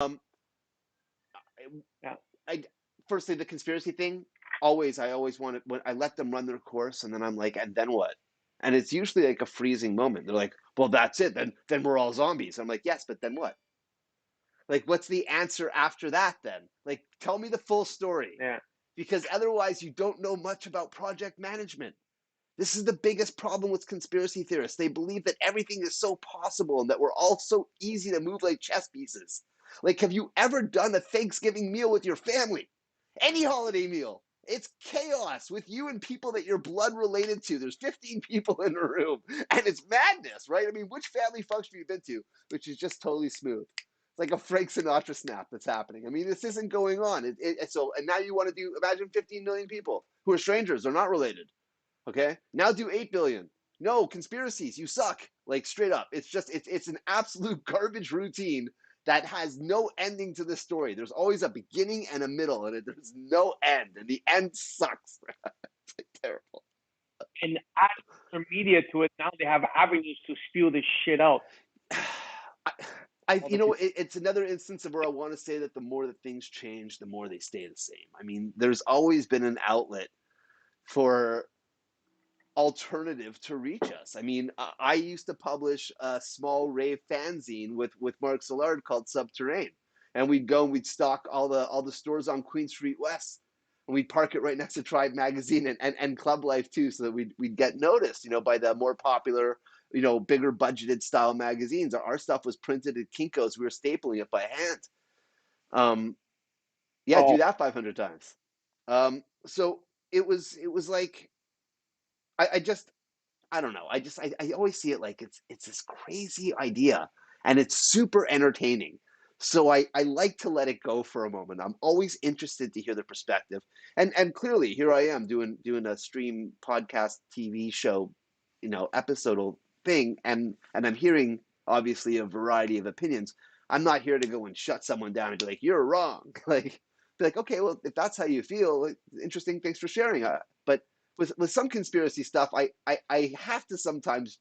Um, Yeah. I firstly the conspiracy thing. I always want it when I let them run their course, and then I'm like, and then what? And it's usually like a freezing moment. They're like, well, that's it. Then we're all zombies. I'm like, yes, but then what? Like, what's the answer after that? Then, like, tell me the full story, Yeah. because otherwise you don't know much about project management. This is the biggest problem with conspiracy theorists. They believe that everything is so possible and that we're all so easy to move like chess pieces. Like, have you ever done a Thanksgiving meal with your family? Any holiday meal? It's chaos with you and people that you're blood related to. There's 15 people in a room, and it's madness, right? I mean, which family function have you been to, which is just totally smooth? It's like a Frank Sinatra snap that's happening. I mean, this isn't going on. And now you want to do, imagine 15 million people who are strangers, they're not related. Okay, now do 8 billion. No conspiracies, you suck. Like straight up, it's an absolute garbage routine that has no ending to the story. There's always a beginning and a middle, and there's no end, and the end sucks. It's like terrible. And add social media to it, now they have avenues to spew this shit out. I, All you the know, cons- it's another instance of where I want to say that the more that things change, the more they stay the same. I mean, there's always been an outlet for alternative to reach us. I mean, I used to publish a small rave fanzine with Mark Szilard called Subterrane, and we'd go and we'd stock all the stores on Queen Street West, and we'd park it right next to Tribe Magazine and Club Life too, so that we'd get noticed, by the more popular, bigger budgeted style magazines. Our stuff was printed at Kinko's. We were stapling it by hand. Um, yeah, do Oh, that 500 times. So it was like I just I don't know. I always see it like it's this crazy idea and it's super entertaining. So I like to let it go for a moment. I'm always interested to hear the perspective. And clearly here I am doing a stream podcast TV show, episodal thing and I'm hearing obviously a variety of opinions. I'm not here to go and shut someone down and be like, you're wrong. Like be like, okay, well, if that's how you feel, like, interesting, thanks for sharing. But with some conspiracy stuff, I have to sometimes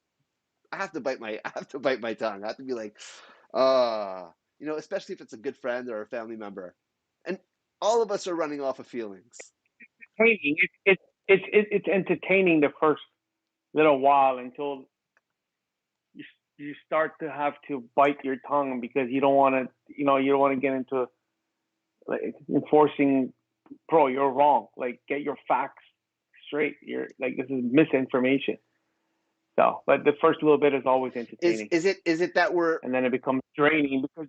I have to bite my tongue. I have to be like, especially if it's a good friend or a family member, and all of us are running off of feelings. entertaining. It's entertaining the first little while until you you start to have to bite your tongue because you don't want to, you don't want to get into like enforcing, bro, you're wrong. Like, get your facts straight. You're like, this is misinformation. So, but the first little bit is always Is entertaining, is it is it that we're and then it becomes draining because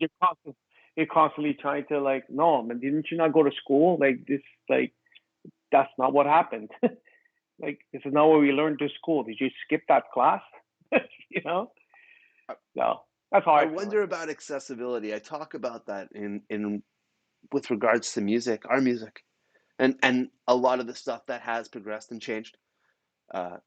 you're constantly trying to, like, no, man, didn't you not go to school? Like this, like that's not what happened. Like, this is not what we learned to school. Did you skip that class? you know? So that's how I I feel wonder anyway. about accessibility. I talk about that in with regards to music, our music, and a lot of the stuff that has progressed and changed.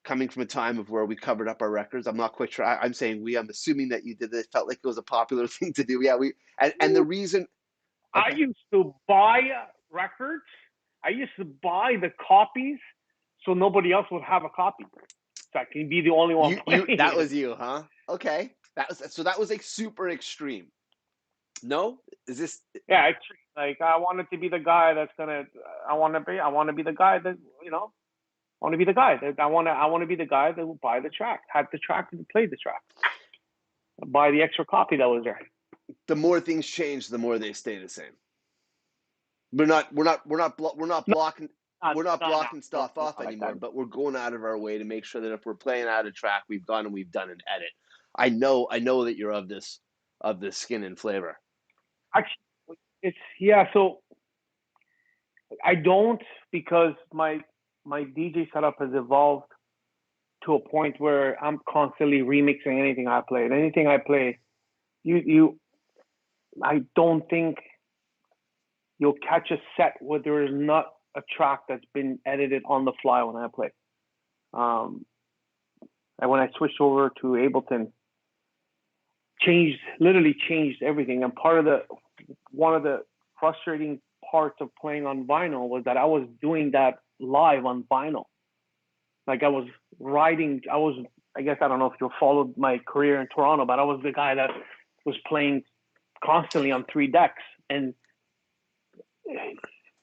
Coming from a time of where we covered up our records. I'm not quite sure. I'm saying we. I'm assuming that you did. It felt like it was a popular thing to do. Yeah, we and the reason. I Okay, used to buy records. I used to buy the copies so nobody else would have a copy. So I can be the only one you playing that it. was you, huh? Okay, that was like super extreme. No, is this? Yeah, actually, like, I wanted to be the guy that's gonna. I want to be the guy that, I want to be the guy that I want to be the guy that will buy the track, have the track, and play the track, buy the extra copy that was there. The more things change, the more they stay the same. We're not No, blocking. We're not no, no, blocking no, stuff no, off not like anymore, that. but we're going out of our way to make sure that if we're playing out a track, we've gone and we've done an edit. I know that you're of this skin and flavor. Actually, it's, yeah. So I don't, because my DJ setup has evolved to a point where I'm constantly remixing anything I play. And anything I play, you I don't think you'll catch a set where there is not a track that's been edited on the fly when I play. Um, and when I switched over to Ableton, literally changed everything. And one of the frustrating parts of playing on vinyl was that I was doing that live on vinyl. Like, I guess, I don't know if you followed my career in Toronto, but I was the guy that was playing constantly on three decks, and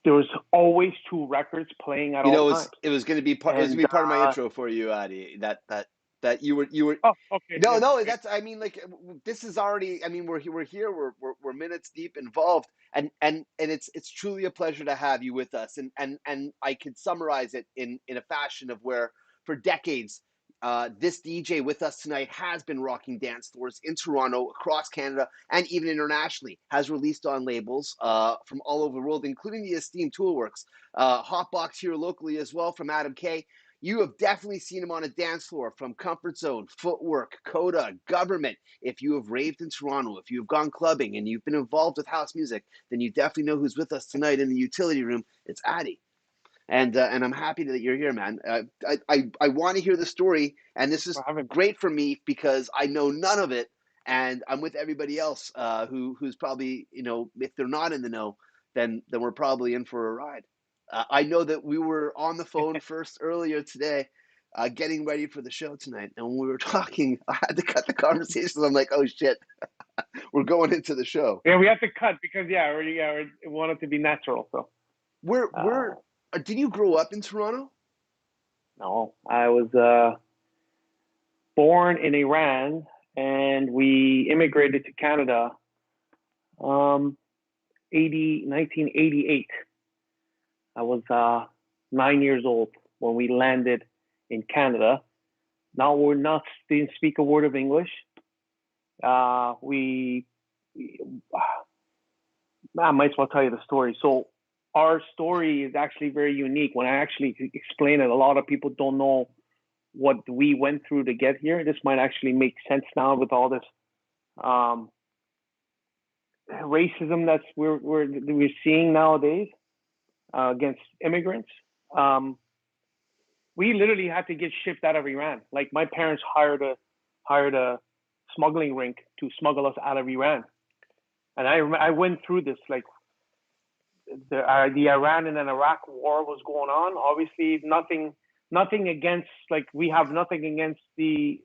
there was always two records playing at You all know, times. it was going to be part. It was going And to be part of my intro for you, Addy. That you were. oh, okay, No, yeah, no, okay. that's. I mean, like this is already. I mean, we're here. We're minutes deep involved, and it's truly a pleasure to have you with us. And I could summarize it in a fashion of where for decades. This DJ with us tonight has been rocking dance floors in Toronto, across Canada, and even internationally. Has released on labels from all over the world, including the esteemed Toolworks. Hotbox here locally as well from Adam K. You have definitely seen him on a dance floor from Comfort Zone, Footwork, Coda, Government. If you have raved in Toronto, if you've gone clubbing and you've been involved with house music, then you definitely know who's with us tonight in the utility room. It's Addy. And I'm happy that you're here, man. I want to hear the story, and this is For having great for me because I know none of it, and I'm with everybody else who's probably, if they're not in the know, then we're probably in for a ride. I know that we were on the phone first earlier today, getting ready for the show tonight, and when we were talking, I had to cut the conversation. I'm like, oh shit, we're going into the show. yeah, we have to cut because we want it to be natural. So uh, Did you grow up in Toronto? no, I was born in Iran, and we immigrated to Canada, um, 1988. I was 9 years old when we landed in Canada. Now we're not didn't speak a word of English. We I might as well tell you the story. So our story is actually very unique. When I actually explain it, a lot of people don't know what we went through to get here. This might actually make sense now with all this um, racism that's we're seeing nowadays against immigrants. Um, we literally had to get shipped out of Iran. Like my parents hired a smuggling ring to smuggle us out of Iran, and I went through this. Like the Iran and Iraq war was going on. Obviously, nothing against, like, we have nothing against the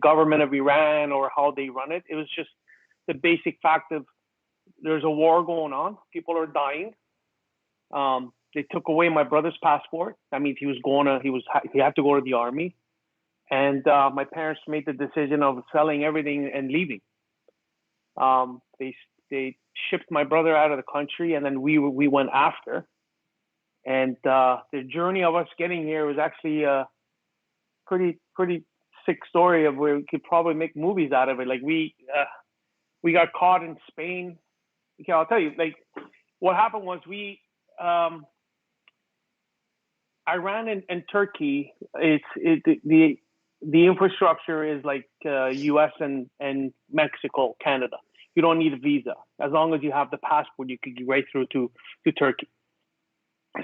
government of Iran or how they run it. It was just the basic fact of there's a war going on. People are dying. They took away my brother's passport. That means he had to go to the army. And my parents made the decision of selling everything and leaving. They shipped my brother out of the country, and then we went after. And the journey of us getting here was actually a pretty sick story of where we could probably make movies out of it. Like we got caught in Spain. Okay, I'll tell you. Like what happened was Iran and Turkey. The infrastructure is like U.S. and Mexico, Canada. You don't need a visa. As long as you have the passport, you could get right through to Turkey.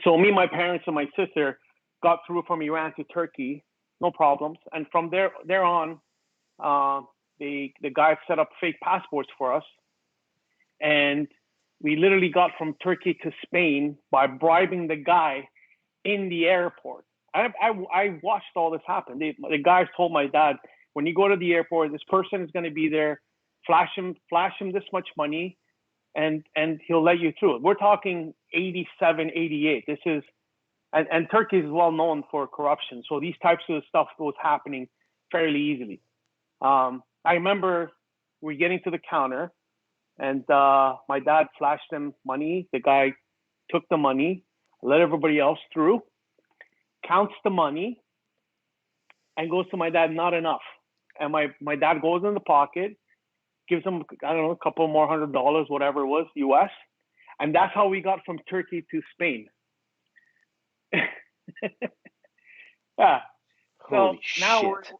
So me, my parents, and my sister got through from Iran to Turkey, no problems. And from there on, the guy set up fake passports for us, and we literally got from Turkey to Spain by bribing the guy in the airport. I watched all this happen. The guys told my dad, when you go to the airport, this person is going to be there. Flash him this much money, and he'll let you through. We're talking 87, 88. This is, and Turkey is well known for corruption. So these types of stuff was happening fairly easily. I remember we're getting to the counter, and my dad flashed him money. The guy took the money, let everybody else through, counts the money, and goes to my dad, not enough. And my dad goes in the pocket, gives him, I don't know, a couple more $100, whatever it was, US. And that's how we got from Turkey to Spain. Yeah. So Holy now shit.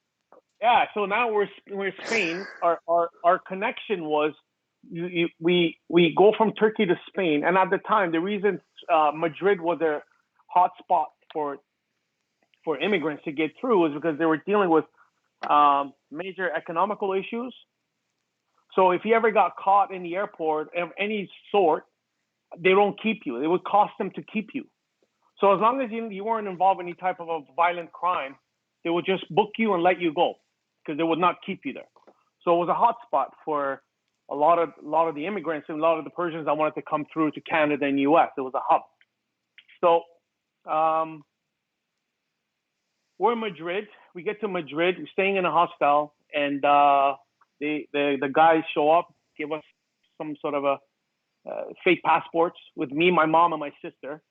we're Spain. Our connection was we go from Turkey to Spain, and at the time the reason Madrid was a hot spot for immigrants to get through was because they were dealing with major economical issues. So if you ever got caught in the airport of any sort, they don't keep you. It would cost them to keep you. So as long as you weren't involved in any type of a violent crime, they would just book you and let you go because they would not keep you there. So it was a hot spot for a lot of the immigrants and a lot of the Persians that wanted to come through to Canada and U.S. It was a hub. So we're in Madrid. We get to Madrid. We're staying in a hostel, and the guys show up, give us some sort of a fake passports with me, my mom, and my sister.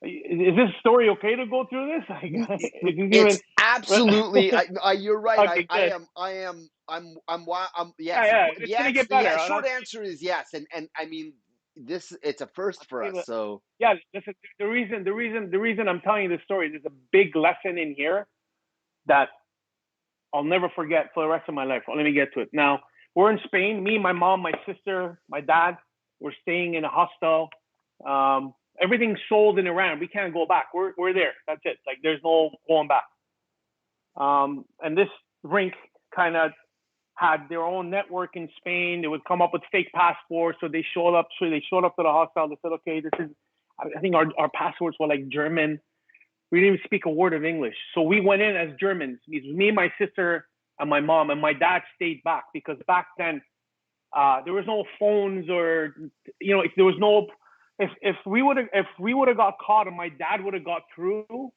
Is this story okay to go through this? It's absolutely. You're right. Okay, Yes. it's gonna get better. Short answer is yes, and I mean it's a first for us. So yeah, listen. The reason I'm telling you this story, there's a big lesson in here that I'll never forget for the rest of my life. Let me get to it. Now we're in Spain. Me, my mom, my sister, my dad. We're staying in a hostel. Everything's sold in Iran. We can't go back. We're there. That's it. Like there's no going back. And this rink kind of had their own network in Spain. They would come up with fake passports. So they showed up. So they showed up to the hostel. They said, okay, this is. I think our passports were like German. We didn't even speak a word of English. So we went in as Germans. It was me, my sister, and my mom. And my dad stayed back because back then there was no phones or if there was no. If we would have got caught and my dad would have got through,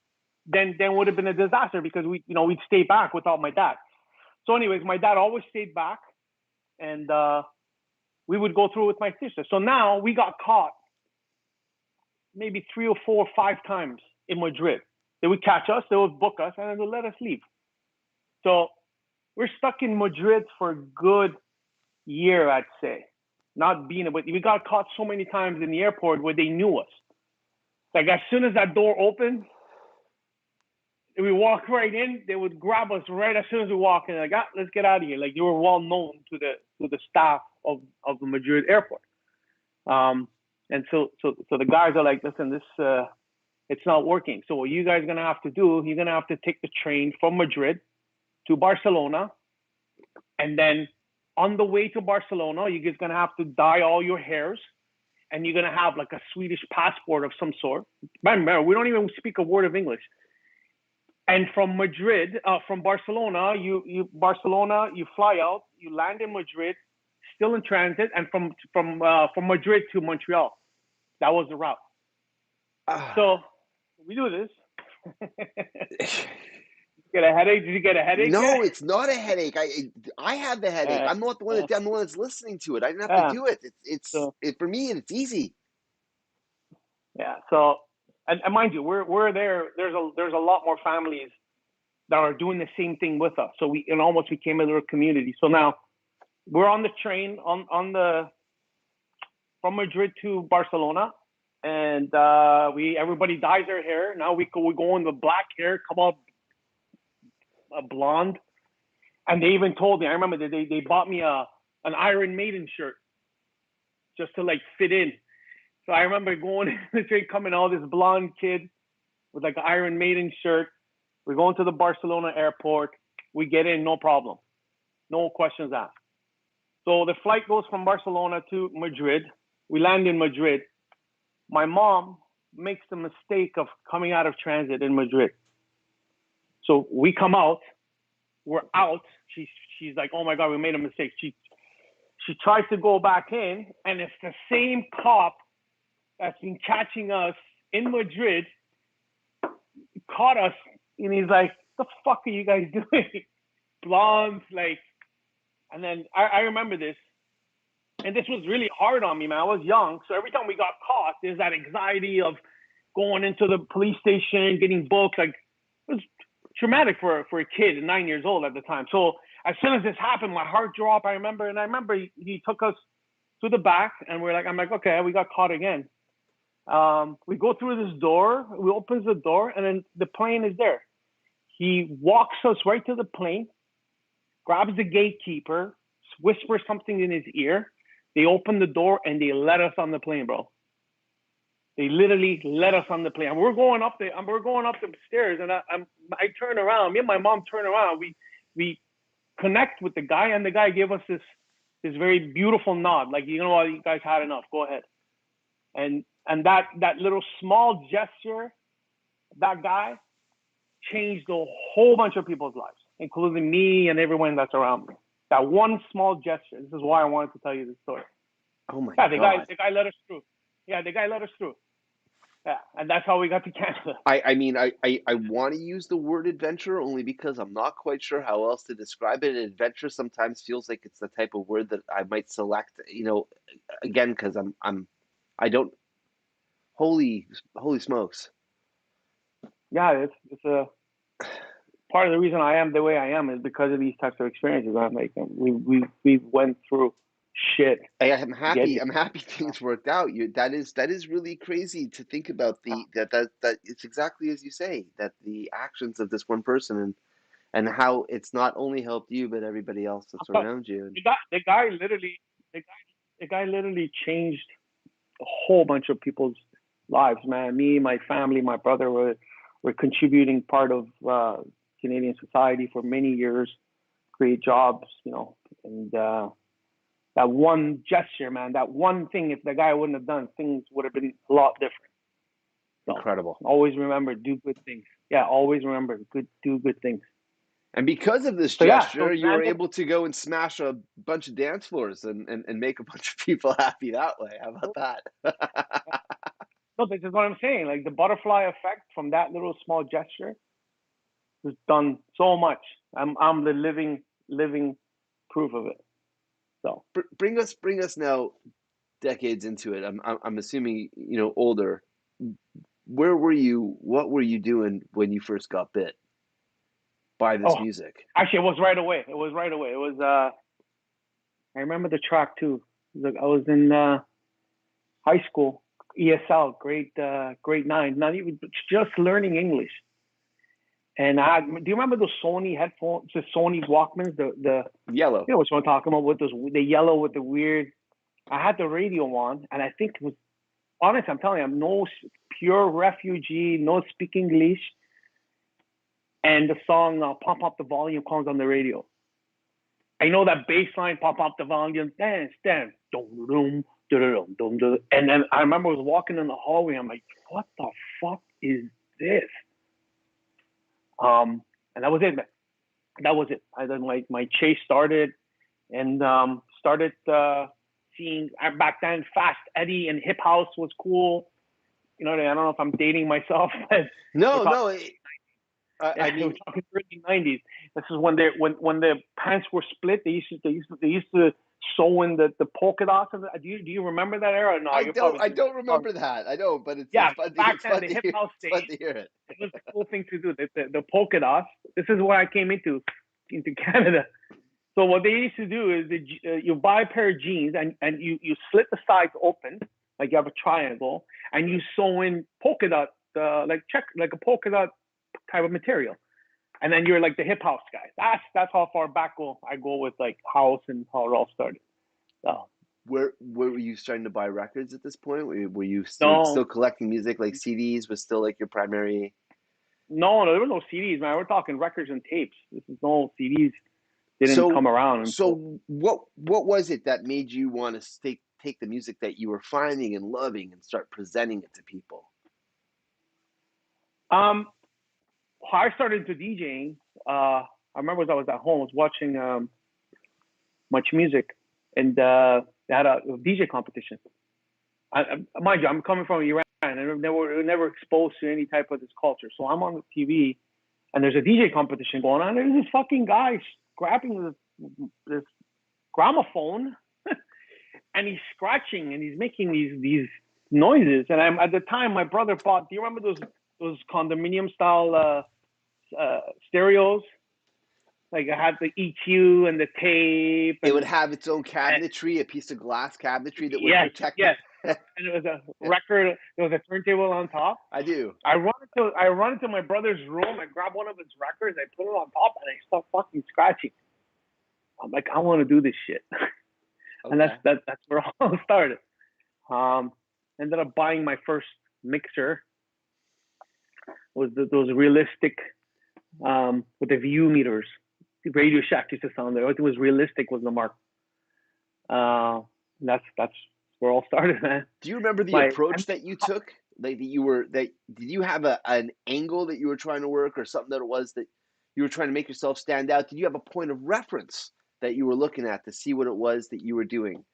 then would have been a disaster because we'd stay back without my dad. So anyways, my dad always stayed back, and we would go through with my sister. So now we got caught maybe 3 or 4 or 5 times in Madrid. They would catch us, they would book us, and then they'd let us leave. So we're stuck in Madrid for a good year, I'd say. Not being, but we got caught so many times in the airport where they knew us. Like as soon as that door opened, we walked right in. They would grab us right as soon as we walk in. Like, let's get out of here. Like you were well known to the staff of the Madrid airport. And so the guys are like, listen, this it's not working. So what you guys are gonna have to do? You're gonna have to take the train from Madrid to Barcelona, and then on the way to Barcelona, you're just gonna have to dye all your hairs, and you're gonna have like a Swedish passport of some sort. Remember, we don't even speak a word of English. And from Barcelona, you fly out, you land in Madrid, still in transit, and from Madrid to Montreal. That was the route. So we do this. Get a headache? Did you get a headache? No, it's not a headache. I had the headache. I'm not the one I'm the one that's listening to it. I didn't have to do it. For me, it's easy. Yeah. So, and mind you, we're there. There's a lot more families that are doing the same thing with us. So we almost became a little community. So now we're on the train from Madrid to Barcelona, and everybody dyes their hair. Now we go in the black hair, come up a blonde, and they even told me. I remember that they bought me an Iron Maiden shirt just to like fit in. So I remember going in the train, coming all this blonde kid with like an Iron Maiden shirt. We're going to the Barcelona airport. We get in, no problem, no questions asked. So the flight goes from Barcelona to Madrid. We land in Madrid. My mom makes the mistake of coming out of transit in Madrid. So we come out, we're out. She's like, oh my God, we made a mistake. She tries to go back in, and it's the same cop that's been catching us in Madrid, caught us, and he's like, what the fuck are you guys doing? Blondes, like, and then I remember this, and this was really hard on me, man. I was young, so every time we got caught, there's that anxiety of going into the police station, getting booked. Like, it was traumatic for a kid, 9 years old at the time. So as soon as this happened, my heart dropped. I remember he took us to the back, and I'm like, okay, we got caught again. We go through this door, we opens the door, and then the plane is there. He walks us right to the plane, grabs the gatekeeper, whispers something in his ear. They open the door and they let us on the plane, bro. They literally let us on the plane. And we're going up the stairs, and I turn around. Me and my mom turn around. We connect with the guy, and the guy gave us this very beautiful nod, like, you know what, you guys had enough. Go ahead. And that little small gesture, that guy changed a whole bunch of people's lives, including me and everyone that's around me. That one small gesture. This is why I wanted to tell you this story. Oh my Yeah, God. the guy let us through. Yeah, the guy let us through. Yeah, and that's how we got to Canada. I mean, I want to use the word adventure only because I'm not quite sure how else to describe it. Adventure sometimes feels like it's the type of word that I might select, again, because I don't, holy smokes. Yeah, it's a part of the reason I am the way I am is because of these types of experiences. I'm like, we went through shit I'm to get happy. here. I'm happy things worked out. That is really crazy to think about that it's exactly as you say, that the actions of this one person and how it's not only helped you but everybody else that's around you. And The guy literally, the guy literally changed a whole bunch of people's lives, man. Me, my family, my brother were contributing part of Canadian society for many years, create jobs, and that one gesture, man, that one thing, if the guy wouldn't have done, things would have been a lot different. So incredible. always remember, do good things. Yeah, always remember, do good things. And because of this So yeah, so gesture, we you were landed. able to go and smash a bunch of dance floors and make a bunch of people happy that way. How about that? No, this is what I'm saying. Like the butterfly effect from that little small gesture has done so much. I'm the living proof of it. So Bring us now decades into it. I'm assuming, older. Where were you? What were you doing when you first got bit by oh, this music? actually, it was right away. It was right away. It was I remember the track too. I was in high school, ESL, grade 9, not even just learning English. And do you remember those Sony headphones, the Sony Walkmans, the Yellow. you know what I'm talking about with those the yellow with the weird. I had the radio on, and I think it was honest. I'm telling you, I'm no pure refugee, no speak English, and the song "Pump Up the Volume" comes on the radio. I know that bass line, "Pump Up the Volume," dance, dance, dum dum dum dum dum. And then I remember I was walking in the hallway. I'm like, what the fuck is this? And that was it, man. That was it. I then like my chase started and started seeing back then fast Eddie and hip house was cool. I don't know if I'm dating myself, but we're No, talking no. I we're mean, talking early '90s. This is when when the pants were split. They used to sew in the polka dots. Do you remember that era? No, I you're don't. probably I too young. don't remember that. I know, but it's Yeah, it's fun so to back it's then fun the to hip hear. house It's fun days, to hear it. it was the cool thing to do. The polka dots. This is where I came into Canada. So what they used to do is you buy a pair of jeans and you slit the sides open like you have a triangle and you sew in polka dot like a polka dot type of material, and then you're like the hip house guy. That's how far back I go with like house and how it all started. So Where were you starting to buy records at this point? Were you still no, collecting music, like CDs was still like your primary? no, there were no CDs, man. We're talking records and tapes. This is no CDs. Didn't So come around until what was it that made you want to take the music that you were finding and loving and start presenting it to people? um I started to DJing. I remember as I was at home, I was watching Much Music, and they had a DJ competition. Mind you, I'm coming from Iran, and never exposed to any type of this culture. So I'm on the TV, and there's a DJ competition going on. There's this fucking guy grabbing this gramophone, and he's scratching, and he's making these noises. And I'm at the time, my brother bought. Do you remember those condominium style stereos? Like I had the EQ and the tape, It would and have its own cabinetry, a piece of glass cabinetry that would yes, protect it. yes, and it was a record. There was a turntable on top. I do. I run into my brother's room. I grab one of his records. I put it on top, and I start fucking scratching. I'm like, I want to do this shit, and Okay. that's where it all started. Um, Ended up buying my first mixer. Was those realistic with the view meters. The Radio Shack used to sound there. It was realistic was the mark. Uh, that's where it all started, man. Do you remember the My approach that you took? Like did you have an angle that you were trying to work or something that it was that you were trying to make yourself stand out? Did you have a point of reference that you were looking at to see what it was that you were doing?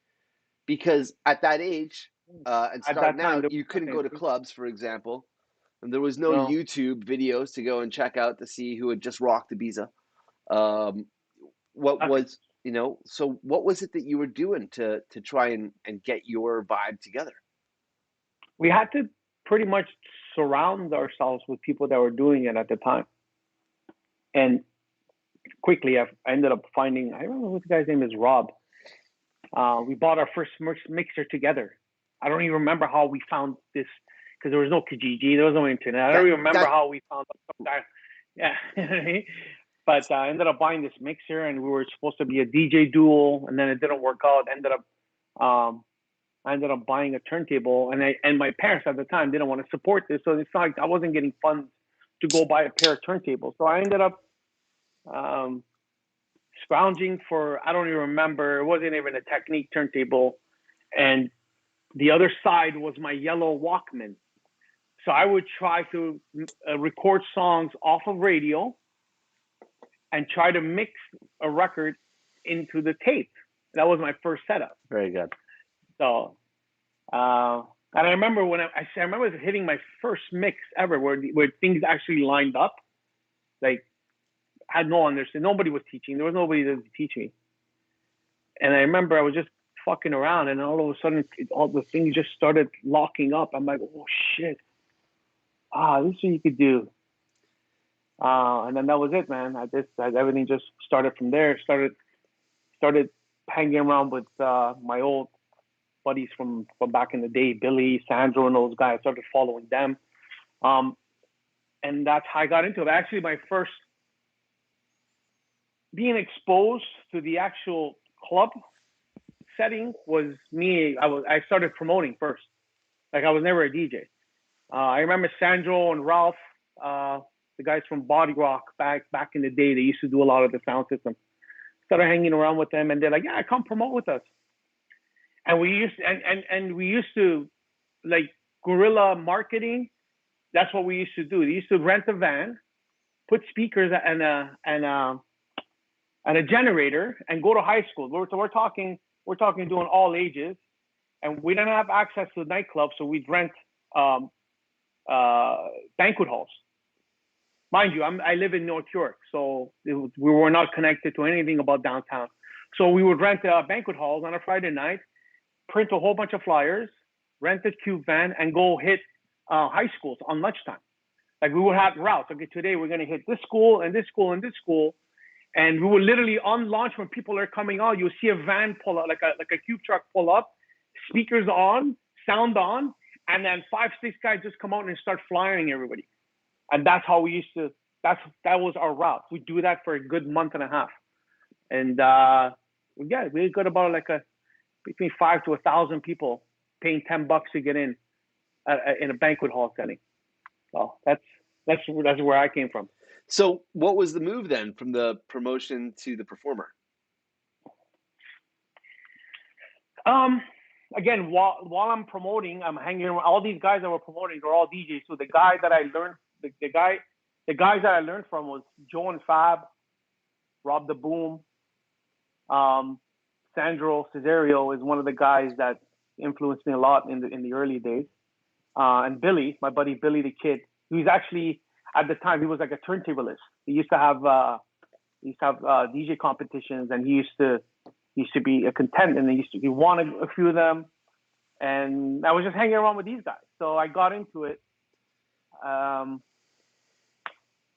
Because at that age, and At that starting time, out, there you was couldn't go to nothing. clubs, for example, and there was no No. YouTube videos to go and check out to see who had just rocked Ibiza. Um, what Nothing. was, so what was it that you were doing to try and get your vibe together? We had to pretty much surround ourselves with people that were doing it at the time. And quickly, I ended up finding, I don't know what the guy's name is, Rob. We bought our first mixer together. I don't even remember how we found this because there was no Kijiji, there was no internet. I don't That even remember that how we found that. Yeah, but I ended up buying this mixer, and we were supposed to be a DJ duo, and then it didn't work out. I ended up buying a turntable, and my parents at the time didn't want to support this, so it's not like I wasn't getting funds to go buy a pair of turntables. So I ended up um, scrounging for, I don't even remember, it wasn't even a Technique turntable, and the other side was my yellow Walkman. So I would try to record songs off of radio and try to mix a record into the tape. That was my first setup. very good. So, and I remember when I remember hitting my first mix ever where things actually lined up. Like, I had no understanding. Nobody was teaching. There was nobody to teach me. And I remember I was just fucking around, and all of a sudden, all the things just started locking up. I'm like, oh shit. This is what you could do. And then that was it, man. Everything just started from there. Started hanging around with my old buddies from back in the day, Billy, Sandro, and those guys. I started following them, and that's how I got into it. Actually, my first being exposed to the actual club setting was me. I started promoting first. Like, I was never a DJ. I remember Sandro and Ralph, the guys from Body Rock back in the day. They used to do a lot of the sound system. Started hanging around with them, and they're like, "Yeah, come promote with us." And we used to like guerrilla marketing. That's what we used to do. They used to rent a van, put speakers and a generator, and go to high school. We're talking doing all ages, and we didn't have access to the nightclub, so we'd rent banquet halls. Mind you, I live in North York, so we were not connected to anything about downtown. So we would rent banquet halls on a Friday night, print a whole bunch of flyers, rent a cube van, and go hit high schools on lunchtime. Like, we would have routes. Okay, today we're going to hit this school and this school and this school. And we would literally, on launch, when people are coming out, you'll see a van pull up, like a cube truck pull up, speakers on, sound on, and then 5, 6 guys just come out and start flying everybody. And that's how we used to, that was our route. We do that for a good month and a half. And yeah, we got about between 5 to 1,000 people paying $10 to get in a banquet hall setting. So that's where I came from. So what was the move then from the promotion to the performer? Again, while I'm promoting, I'm hanging around. All these guys that were promoting, they're all DJs. So the guy that I learned, the guys that I learned from was Joe and Fab, Rob the Boom, Sandro Cesario is one of the guys that influenced me a lot in the early days. And Billy, my buddy Billy the Kid, who's actually, at the time, he was like a turntablist. He used to have DJ competitions, and he used to be a contender, and he won a few of them. And I was just hanging around with these guys, so I got into it.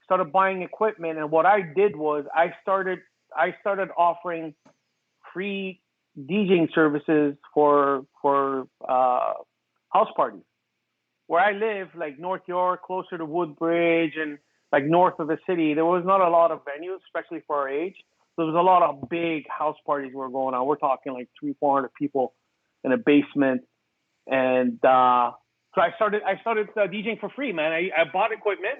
Started buying equipment, and what I did was I started offering free DJing services for house parties. Where I live, like North York, closer to Woodbridge, and like north of the city, there was not a lot of venues, especially for our age. So there was a lot of big house parties were going on. We're talking like 300-400 people in a basement, and so I started DJing for free, man. I bought equipment,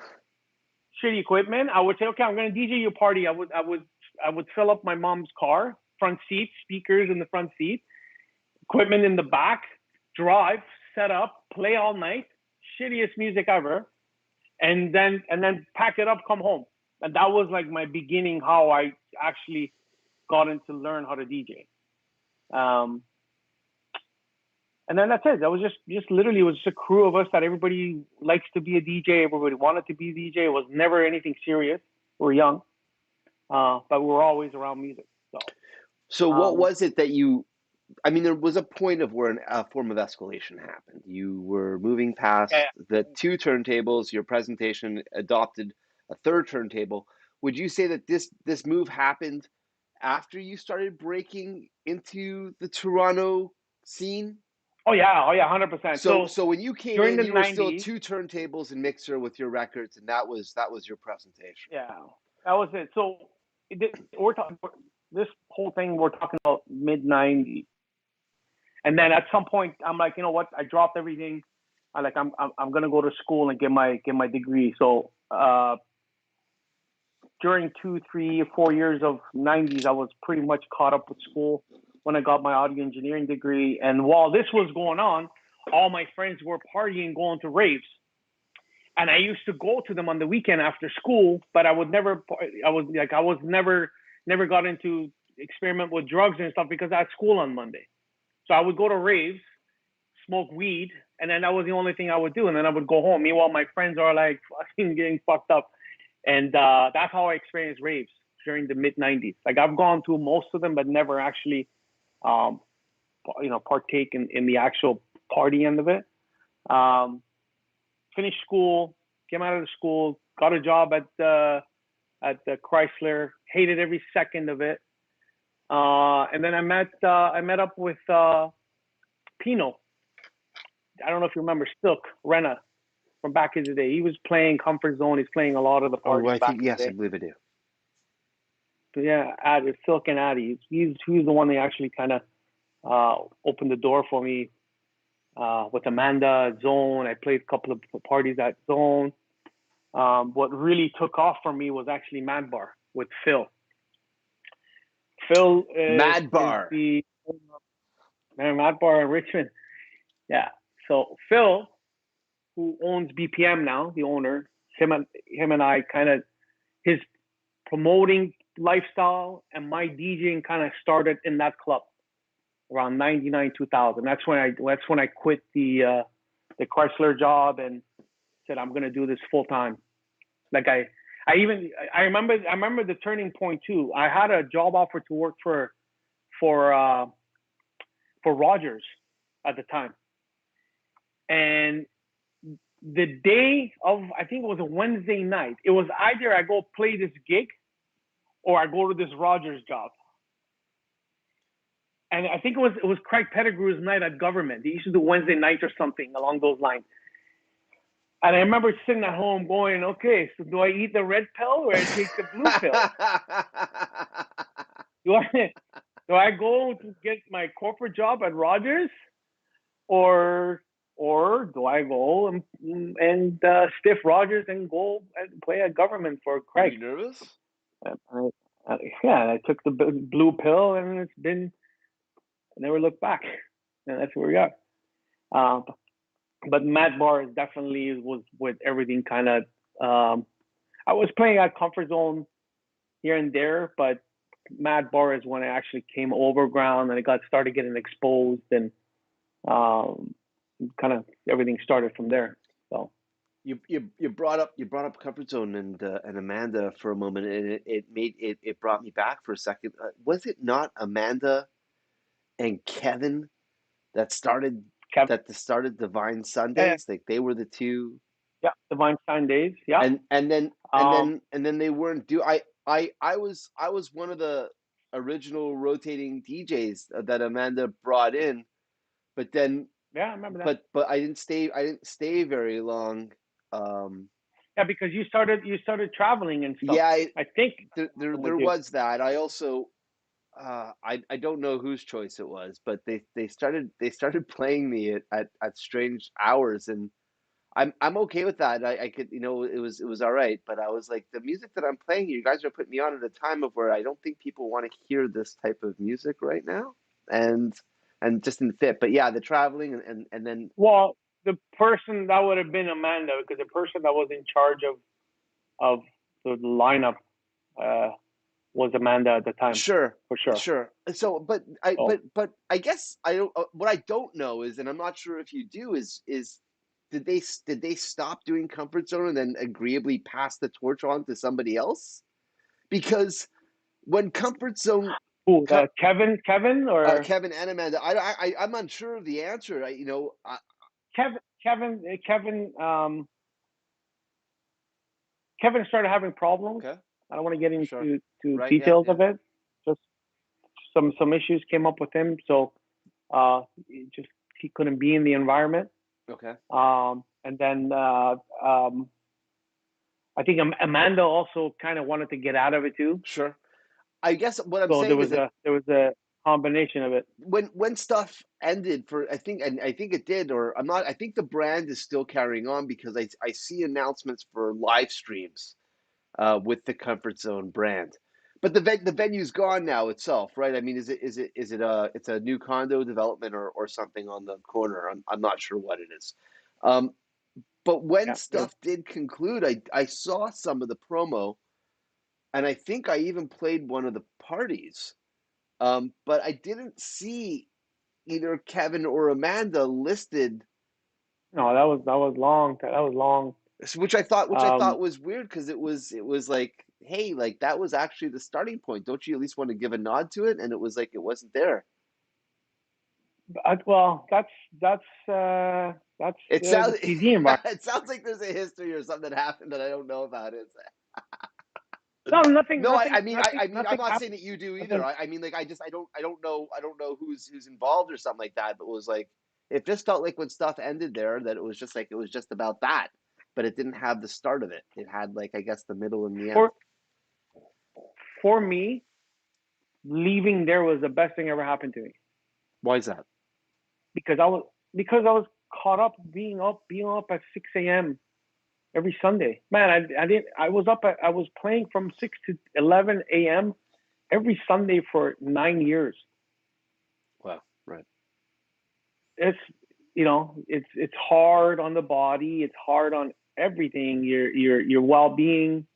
shitty equipment. I would say, okay, I'm going to DJ your party. I would fill up my mom's car, front seat, speakers in the front seat, equipment in the back, drive, set up, play all night, shittiest music ever, and then pack it up, come home. And that was like my beginning, how I actually gotten to learn how to DJ. Um, and then that's it. That was just literally, it was just a crew of us that everybody likes to be a DJ. Everybody wanted to be a DJ. It was never anything serious. We were young, but we were always around music. So what Um, was it that I mean, there was a point of where a form of escalation happened. You were moving past yeah, the two turntables. Your presentation adopted a third turntable. Would you say that this move happened after you started breaking into the Toronto scene? oh yeah, 100%. So So when you came during in, the you were still '90s, two turntables and mixer with your records, and that was your presentation. yeah, that was it. So we're talking this whole thing. We're talking about mid '90s, and then at some point, I'm like, you know what? I dropped everything. I'm gonna go to school and get my degree. So during 2, 3, 4 years of '90s, I was pretty much caught up with school when I got my audio engineering degree. And while this was going on, all my friends were partying, going to raves. And I used to go to them on the weekend after school, but I was never got into experiment with drugs and stuff because I had school on Monday. So I would go to raves, smoke weed, and then that was the only thing I would do. And then I would go home. Meanwhile, my friends are like fucking getting fucked up. And that's how I experienced raves during the mid '90s. Like I've gone to most of them, but never actually, um, partake in the actual party end of it. Um, Finished school, came out of the school, got a job at the Chrysler. Hated every second of it. And then I met up with Pino. I don't know if you remember Silk Renna from back in the day. He was playing Comfort Zone. He's playing a lot of the Oh, parties I back think in the yes, I day. believe I do. But yeah, Addy, Silk and Addy. He's the one that actually kind of opened the door for me with Amanda Zone. I played a couple of parties at Zone. What really took off for me was actually Mad Bar with Phil. Phil Mad is Bar. the Mad Bar in Richmond. Yeah. So Phil, who owns BPM now, the owner, him and I kind of his promoting lifestyle and my DJing kind of started in that club around '99, 2000. That's when I quit the Chrysler job and said I'm gonna do this full time. Like I remember the turning point too. I had a job offer to work for uh, for Rogers at the time, and the day of I think it was a Wednesday night. It was either I go play this gig or I go to this Rogers job. And I think it was Craig Pettigrew's night at Government. They used to do Wednesday nights or something along those lines. And I remember sitting at home going, okay, so do I eat the red pill or I take the blue pill? Do I do I go to get my corporate job at Rogers or do I go and stiff Rogers and go and play at Government for Were Craig? you nervous? Yeah, I took the blue pill and it's been I never looked back, and that's where we are. Uh, but Matt Bar definitely was with everything kind of. I was playing at Comfort Zone here and there, but Matt Bar is when I actually came overground and it got started getting exposed and um, kind of everything started from there. So You brought up Comfort Zone and Amanda for a moment, and it brought me back for a second. Was it not Amanda and Kevin that started Kevin, started Divine yeah, Sundays? Like they were the two, yeah, the Weinstein days, yeah. Um, and then they weren't do. I was one of the original rotating DJs that Amanda brought in, but then yeah, I remember that. but I didn't stay very long. Um, Yeah, because you started traveling and stuff. yeah, I think with there you. was that. I also I don't know whose choice it was, but they started playing me at strange hours, and I'm okay with that. I could, it was all right, but I was like, the music that I'm playing, you guys are putting me on at a time of where I don't think people want to hear this type of music right now, and just didn't fit. But yeah, the traveling and then Well, the person that would have been Amanda, because the person that was in charge of the lineup, uh, was Amanda at the time, Sure, for sure. sure. So, So I guess I don't. What I don't know is, and I'm not sure if you do, is did they stop doing Comfort Zone and then agreeably pass the torch on to somebody else? Because when Comfort Zone, who? Kevin or Kevin and Amanda, I'm unsure of the answer. Kevin Kevin started having problems. Okay, I don't want to get sure, into right, yeah, details yeah, of it. Just some issues came up with him, so just he couldn't be in the environment. okay, And then I think Amanda also kind of wanted to get out of it too. sure. I guess what I'm So saying is that there was a combination of it. when stuff ended for I think it did, or I'm not, I think the brand is still carrying on because I see announcements for live streams with the Comfort Zone brand. But the venue's gone now itself, right? I mean, is it a it's a new condo development or something on the corner? I'm not sure what it is. Um, but when Yeah, yeah. stuff did conclude, I saw some of the promo, and I think I even played one of the parties. But I didn't see either Kevin or Amanda listed, No, that was long. That was long. which I thought Um, was weird because it was like, hey, like that was actually the starting point. Don't you at least want to give a nod to it? And it was like it wasn't there. well, that's It the sounds TD environment. it sounds like there's a history or something that happened that I don't know about. It. No, No, I mean, I'm nothing not saying happened. that you do either. Nothing. I mean, like, I don't know who's involved or something like that. But it was like, it just felt like when stuff ended there, that it was just like it was just about that, but it didn't have the start of it. It had like, I guess, the middle and the end. For for me, leaving there was the best thing ever happened to me Why is that? because I was caught up being up at 6 a.m. every Sunday. Man, I didn't. I was playing from 6 to 11 a.m. every Sunday for 9 years. Well, right. It's it's hard on the body. It's hard on everything. Your well being.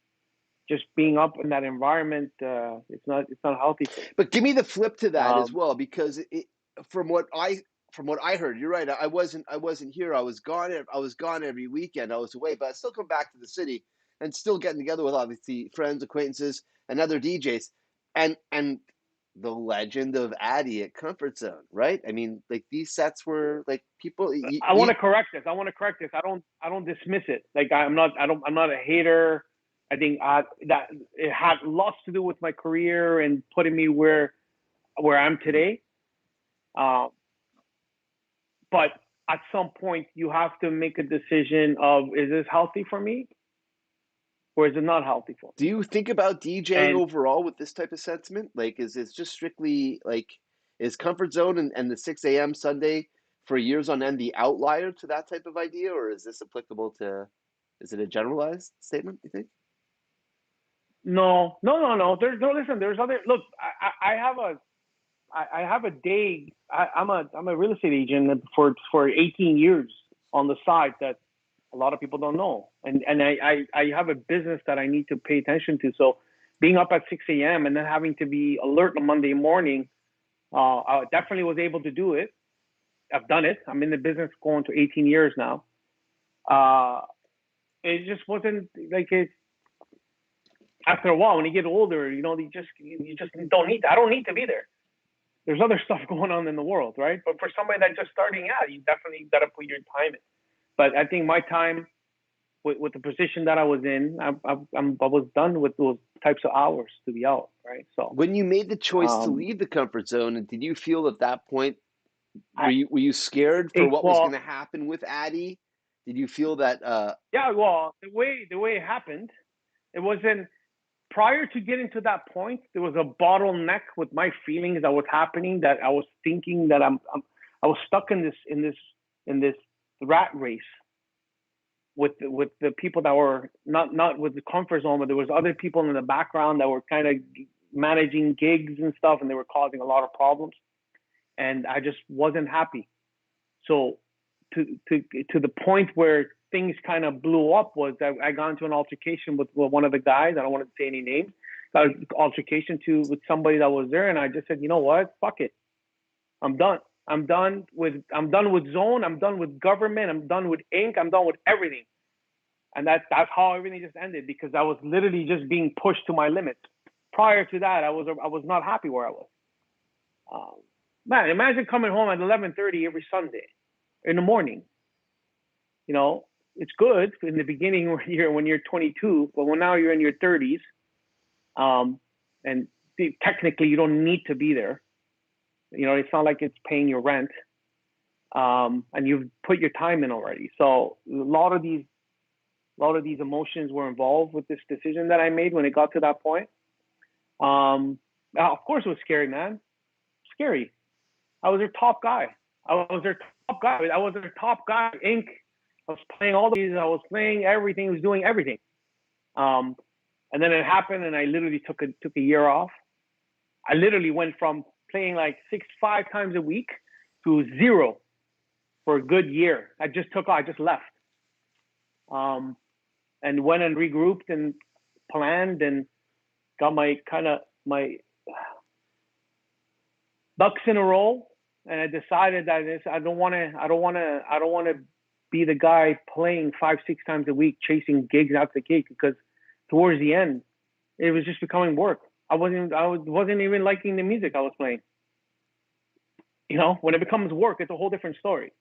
Just being up in that environment, it's not healthy for you. But give me the flip to that as Um, well, because from what I from what I heard, you're right. I wasn't here. I was gone. I was gone every weekend. I was away, but I still come back to the city and still getting together with obviously friends, acquaintances, and other DJs, and the legend of Addy at Comfort Zone, right? I mean, like these sets were like people. I want to correct this. I want to correct this. I don't dismiss it. Like I'm not a hater. I think that it had lots to do with my career and putting me where I'm today. Um, but at some point, you have to make a decision of, is this healthy for me or is it not healthy for Do me? you think about DJing And overall with this type of sentiment? Like, is it just strictly like, is Comfort Zone and the 6 a.m. Sunday for years on end the outlier to that type of idea, or is this applicable to, is it a generalized statement, you think? no. There's no listen. There's other look. I have a day. I'm a real estate agent for 18 years on the side that a lot of people don't know, and I have a business that I need to pay attention to. So being up at 6 a.m. and then having to be alert on Monday morning, I definitely was able to do it. I've done it. I'm in the business going to 18 years now. Uh, it just wasn't like it. After a while, when you get older, you just don't need. I don't need to be there. There's other stuff going on in the world, right? But for somebody that's just starting out, you definitely got to put your time in. But I think my time with the position that I was in, I was done with those types of hours to be out, right? So, When you made the choice to um, leave the comfort zone, and did you feel at that point, I, were you scared for it, what was going well, to happen with Addy? Did you feel that yeah, well, the way it happened, it wasn't prior to getting to that point. There was a bottleneck with my feelings that was happening. That I was thinking that I was stuck in this rat race with the people that were not with the comfort zone, but there was other people in the background that were kind of managing gigs and stuff, and they were causing a lot of problems, and I just wasn't happy. So to the point where things kind of blew up was that I got into an altercation with one of the guys. I don't want to say any names altercation with somebody that was there, and I just said, you know what, fuck it, I'm done. I'm done with Zone. I'm done with government. I'm done with Inc. I'm done with everything. And that's how everything just ended, because I was literally just being pushed to my limits. Prior to that, I was not happy where I was. Man, imagine coming home at 11:30 every Sunday in the morning. You know, it's good in the beginning when you're 22, but now you're in your 30s, and technically you don't need to be there. You know, it's not like it's paying your rent, and you've put your time in already. So a lot of these emotions were involved with this decision that I made when it got to that point. Of course, it was scary, man. Scary. I was their top guy. I was their top guy. Inc. I was playing all these. I was playing everything. I was doing everything. And then it happened, and I literally took a year off. I literally went from playing like 5 times a week to 0 for a good year. I just left. And went and regrouped and planned and got my ducks in a row. And I decided that I don't want to be the guy playing 5-6 times a week, chasing gigs after the gig, because towards the end, it was just becoming work. I wasn't even liking the music I was playing. You know, when it becomes work, it's a whole different story.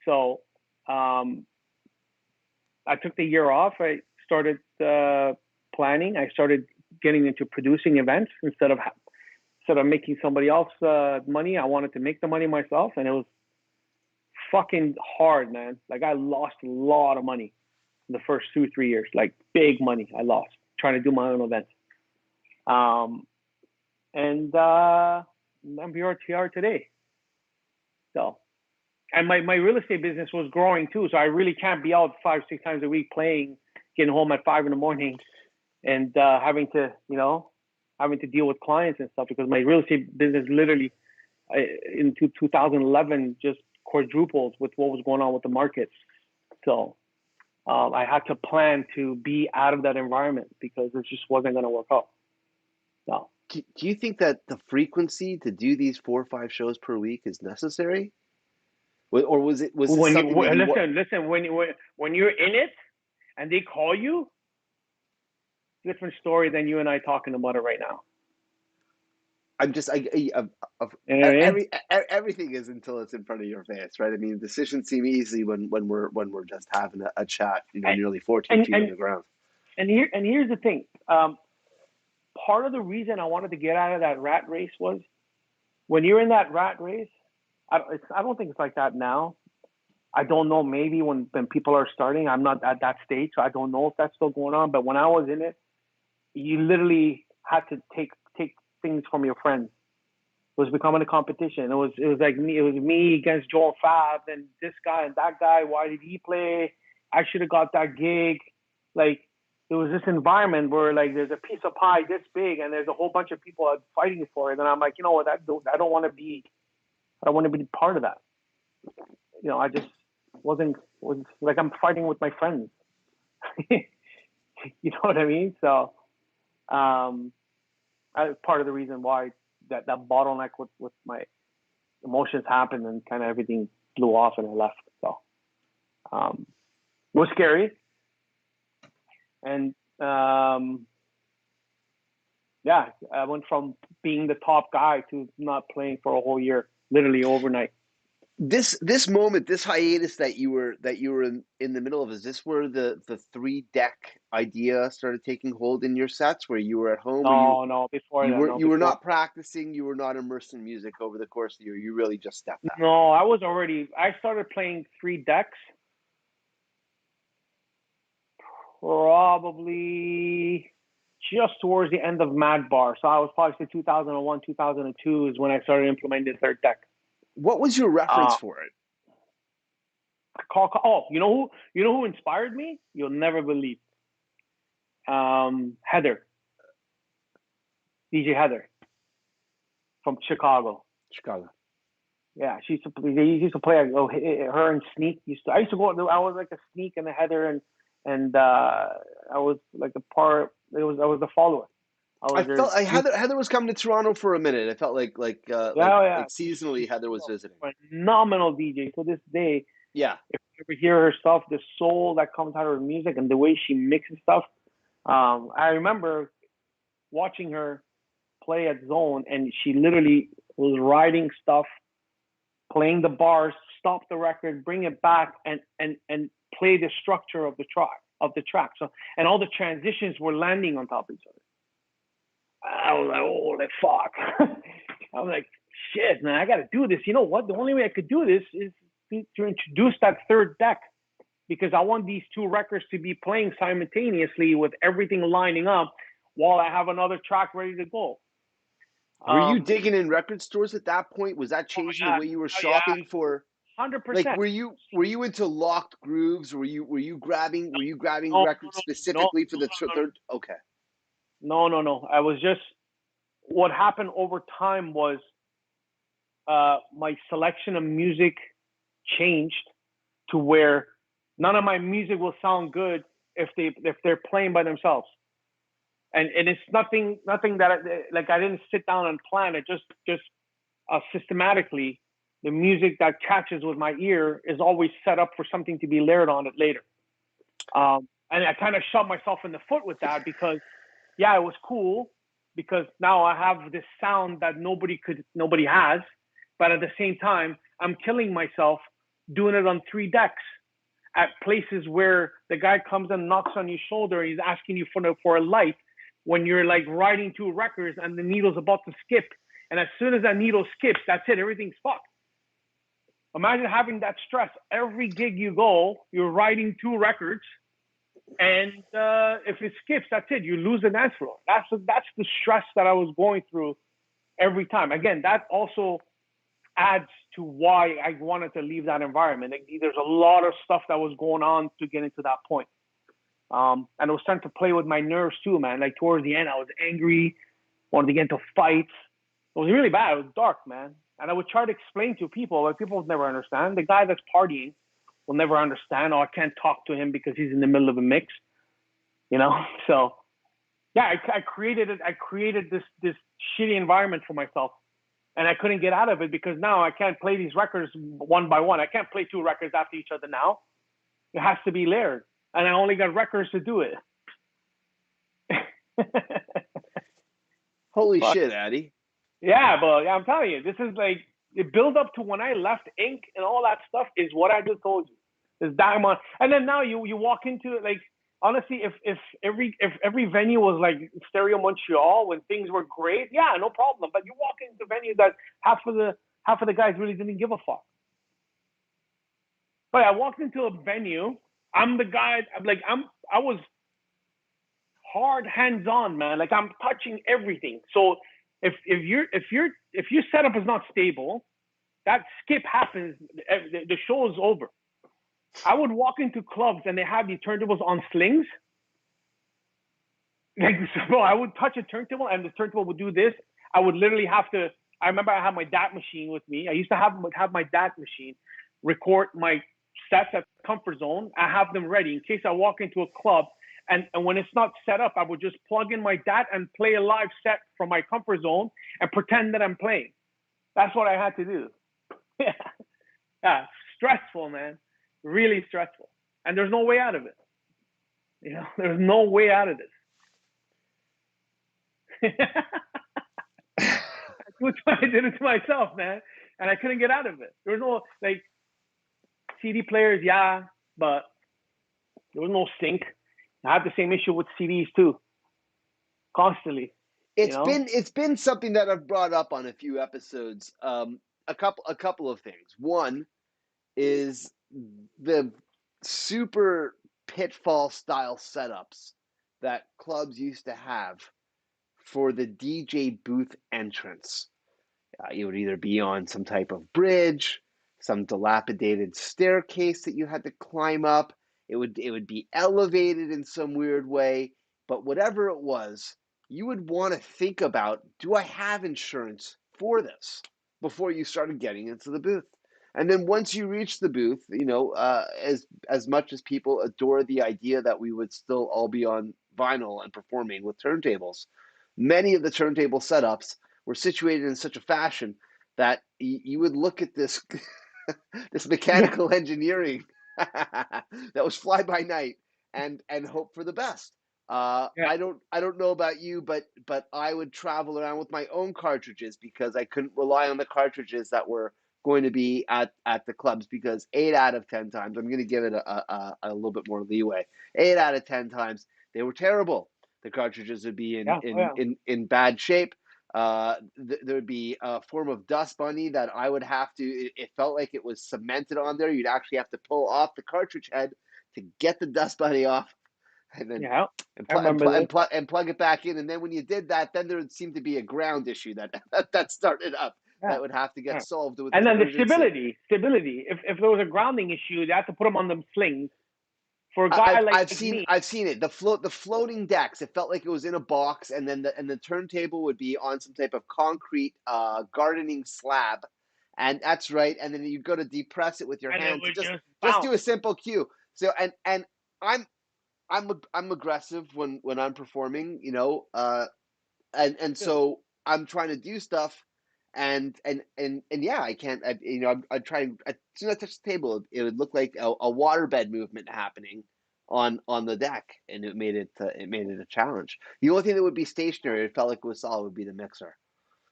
So, I took the year off. I started planning. I started getting into producing events instead of making somebody else money. I wanted to make the money myself, and it was fucking hard, man. Like, I lost a lot of money in the first 2-3 years, like big money I lost trying to do my own events. And I'm here today. So, and my real estate business was growing too, so I really can't be out 5-6 times a week playing, getting home at 5 a.m, and having to deal with clients and stuff, because my real estate business literally in 2011 just quadrupled with what was going on with the markets. So I had to plan to be out of that environment because it just wasn't going to work out. So, Do you think that the frequency to do these 4 or 5 shows per week is necessary? Or was this something that you listen, when you're in it and they call you, different story than you and I talking about it right now. I'm just everything is until it's in front of your face, right? I mean, decisions seem easy when we're just having a chat, nearly 14 feet on the ground. And here's the thing. Part of the reason I wanted to get out of that rat race was, when you're in that rat race, I don't think it's like that now. I don't know, maybe when people are starting. I'm not at that stage, so I don't know if that's still going on. But when I was in it, you literally had to take things from your friends. It was becoming a competition. It was like me against Joel Fab and this guy and that guy. Why did he play? I should have got that gig. Like, it was this environment where, like, there's a piece of pie this big and there's a whole bunch of people fighting for it. And I'm like, you know what? I don't want to be part of that. I just was like, I'm fighting with my friends. You know what I mean? So, part of the reason why that bottleneck with my emotions happened and kind of everything blew off and I left. So, it was scary. And, yeah, I went from being the top guy to not playing for a whole year, literally overnight. This moment, this hiatus that you were in the middle of, is this where the 3-deck idea started taking hold in your sets, where you were at home? No, before that. You were not practicing, you were not immersed in music over the course of the year. You really just stepped out. No, I started playing 3 decks probably just towards the end of Mad Bar. So I was probably 2001, 2002 is when I started implementing the 3rd deck. What was your reference for it? You know who inspired me? You'll never believe. Heather, DJ Heather from Chicago. Yeah, they used to play. Her and Sneak I used to go. I was like a Sneak and a Heather, and I was like a part I was the follower. I I was felt their like Heather was coming to Toronto for a minute. I felt yeah, yeah. like seasonally Heather was visiting. Phenomenal DJ to this day. Yeah. If you ever hear her stuff, the soul that comes out of her music and the way she mixes stuff. I remember watching her play at Zone, and she literally was writing stuff, playing the bars, stop the record, bring it back, and play the structure of the track. So and all the transitions were landing on top of each other. I was like, holy fuck. I'm like, shit, man, I got to do this. You know what? The only way I could do this is to introduce that third deck because I want these two records to be playing simultaneously with everything lining up while I have another track ready to go. Were you digging in record stores at that point? Was that Oh changing my the god, way you were oh yeah, shopping for? Like, 100%. were you into locked grooves? Were you grabbing No, records no, specifically for the third? Okay. no. I was just what happened over time was my selection of music changed to where none of my music will sound good if they're playing by themselves. And it's nothing that like I didn't sit down and plan it. Just systematically, the music that catches with my ear is always set up for something to be layered on it later. And I kind of shot myself in the foot with that because yeah, it was cool because now I have this sound that nobody has, but at the same time, I'm killing myself doing it on three decks at places where the guy comes and knocks on your shoulder and he's asking you for a light when you're like riding two records and the needle's about to skip. And as soon as that needle skips, that's it, everything's fucked. Imagine having that stress every gig you go, you're riding two records, and if it skips, that's it. You lose the dance floor. That's the stress that I was going through every time. Again, that also adds to why I wanted to leave that environment. Like, there's a lot of stuff that was going on to get into that point. And it was starting to play with my nerves too, man. Like towards the end, I was angry, wanted to get into fights. It was really bad. It was dark, man. And I would try to explain to people, but people would never understand. The guy that's partying will never understand. Oh, I can't talk to him because he's in the middle of a mix. You know, so yeah, I created it. I created this shitty environment for myself, and I couldn't get out of it because now I can't play these records one by one. I can't play two records after each other now. It has to be layered, and I only got records to do it. Holy Fuck. shit, Addy. Yeah, but yeah, I'm telling you, this is like it build up to when I left Ink and all that stuff is what I just told you. Is diamond, and then now you walk into it like honestly, if every venue was like Stereo Montreal when things were great, yeah, no problem. But you walk into venues that half of the guys really didn't give a fuck. But I walked into a venue. I'm the guy. I was hard hands on, man. Like I'm touching everything. So if your setup is not stable, that skip happens. The show is over. I would walk into clubs and they have the turntables on slings. Like, so I would touch a turntable and the turntable would do this. I would literally have to. I remember I had my DAT machine with me. I used to have my DAT machine record my sets at comfort zone. I have them ready in case I walk into a club and when it's not set up, I would just plug in my DAT and play a live set from my comfort zone and pretend that I'm playing. That's what I had to do. Yeah, stressful, man. Really stressful. And there's no way out of it. You know, there's no way out of this. That's why I did it to myself, man. And I couldn't get out of it. There was no like CD players, yeah, but there was no sync. I have the same issue with CDs too, constantly. You know, It's been something that I've brought up on a few episodes. A couple of things. One is the super pitfall style setups that clubs used to have for the DJ booth entrance. You would either be on some type of bridge, some dilapidated staircase that you had to climb up. It would be elevated in some weird way, but whatever it was, you would want to think about, do I have insurance for this before you started getting into the booth? And then once you reach the booth, as much as people adore the idea that we would still all be on vinyl and performing with turntables. Many of the turntable setups were situated in such a fashion that you would look at this this Yeah. mechanical engineering that was fly by night and hope for the best. Yeah. I don't know about you, but I would travel around with my own cartridges because I couldn't rely on the cartridges that were going to be at the clubs, because 8 out of 10 times, I'm going to give it a little bit more leeway. 8 out of 10 times they were terrible. The cartridges would be Yeah. Oh, yeah. in bad shape. There would be a form of dust bunny that I would have to. It felt like it was cemented on there. You'd actually have to pull off the cartridge head to get the dust bunny off, and then Yeah. I remember this. and plug it back in. And then when you did that, then there would seem to be a ground issue that started up Yeah. that would have to get Yeah. solved with And then the urgency. stability. If there was a grounding issue, they had to put them on them slings. For a guy like me, I've seen it. The floating decks. It felt like it was in a box, and then the turntable would be on some type of concrete gardening slab, and that's right. And then you go to depress it with your and it hand to would just just bounce. do a simple cue. So and I'm I'm aggressive when I'm performing, and Still, so I'm trying to do stuff, and yeah, I can't. I try. As soon as I touch the table, it would look like a waterbed movement happening on the deck, and it made it a challenge. The only thing that would be stationary, it felt like it was solid, would be the mixer.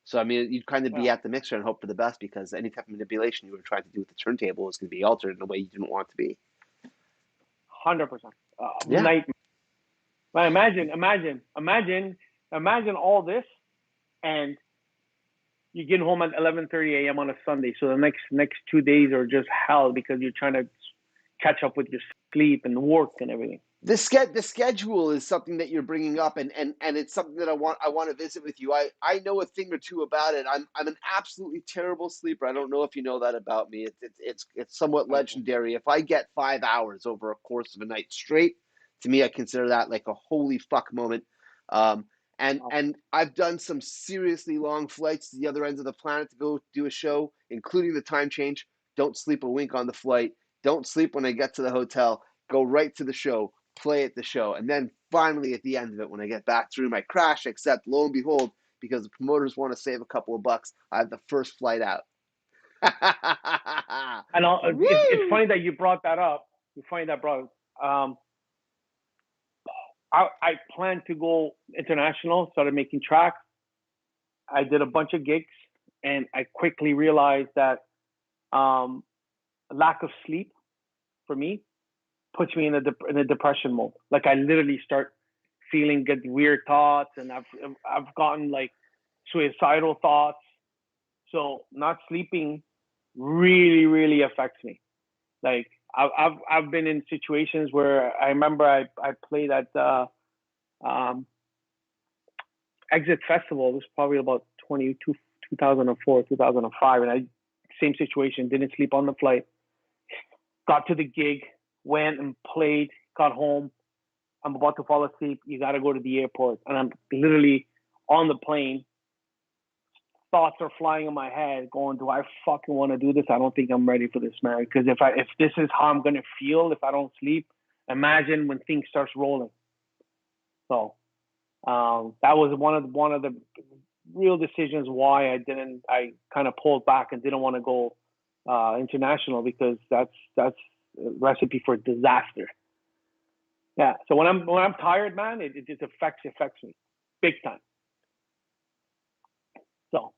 So I mean, you'd kind of yeah, be at the mixer and hope for the best, because any type of manipulation you were trying to do with the turntable was going to be altered in a way you didn't want it to be. 100%. Yeah. Night. But imagine all this, and you get home at 11:30 a.m. on a Sunday. So the next 2 days are just hell because you're trying to catch up with your sleep and work and everything. The schedule is something that you're bringing up, and it's something that I want to visit with you. I know a thing or two about it. I'm an absolutely terrible sleeper. I don't know if you know that about me. It's somewhat Okay. legendary. If I get 5 hours over a course of a night straight, to me, I consider that like a holy fuck moment. Um, Wow. and I've done some seriously long flights to the other ends of the planet to go do a show, including the time change. Don't sleep a wink on the flight. Don't sleep when I get to the hotel. Go right to the show, play at the show. And then finally, at the end of it, when I get back through my crash, except lo and behold, because the promoters want to save a couple of bucks, I have the first flight out. And it's Woo! funny that you brought that up. You find that brought. Um, I planned to go international. Started making tracks. I did a bunch of gigs, and I quickly realized that um, lack of sleep for me puts me in a depression mode. Like I literally start get weird thoughts, and I've gotten like suicidal thoughts. So not sleeping really affects me. Like I've been in situations where I remember I played at um, Exit Festival. It was probably about 2004, 2005, and I same situation. Didn't sleep on the flight. Got to the gig, went and played. Got home. I'm about to fall asleep. You got to go to the airport, and I'm literally on the plane. Thoughts are flying in my head, going, "Do I fucking want to do this? I don't think I'm ready for this, man. Because if this is how I'm gonna feel if I don't sleep, imagine when things starts rolling." So that was one of the real decisions why I kind of pulled back and didn't want to go international, because that's a recipe for disaster. Yeah. So when I'm tired, man, it just affects me big time. So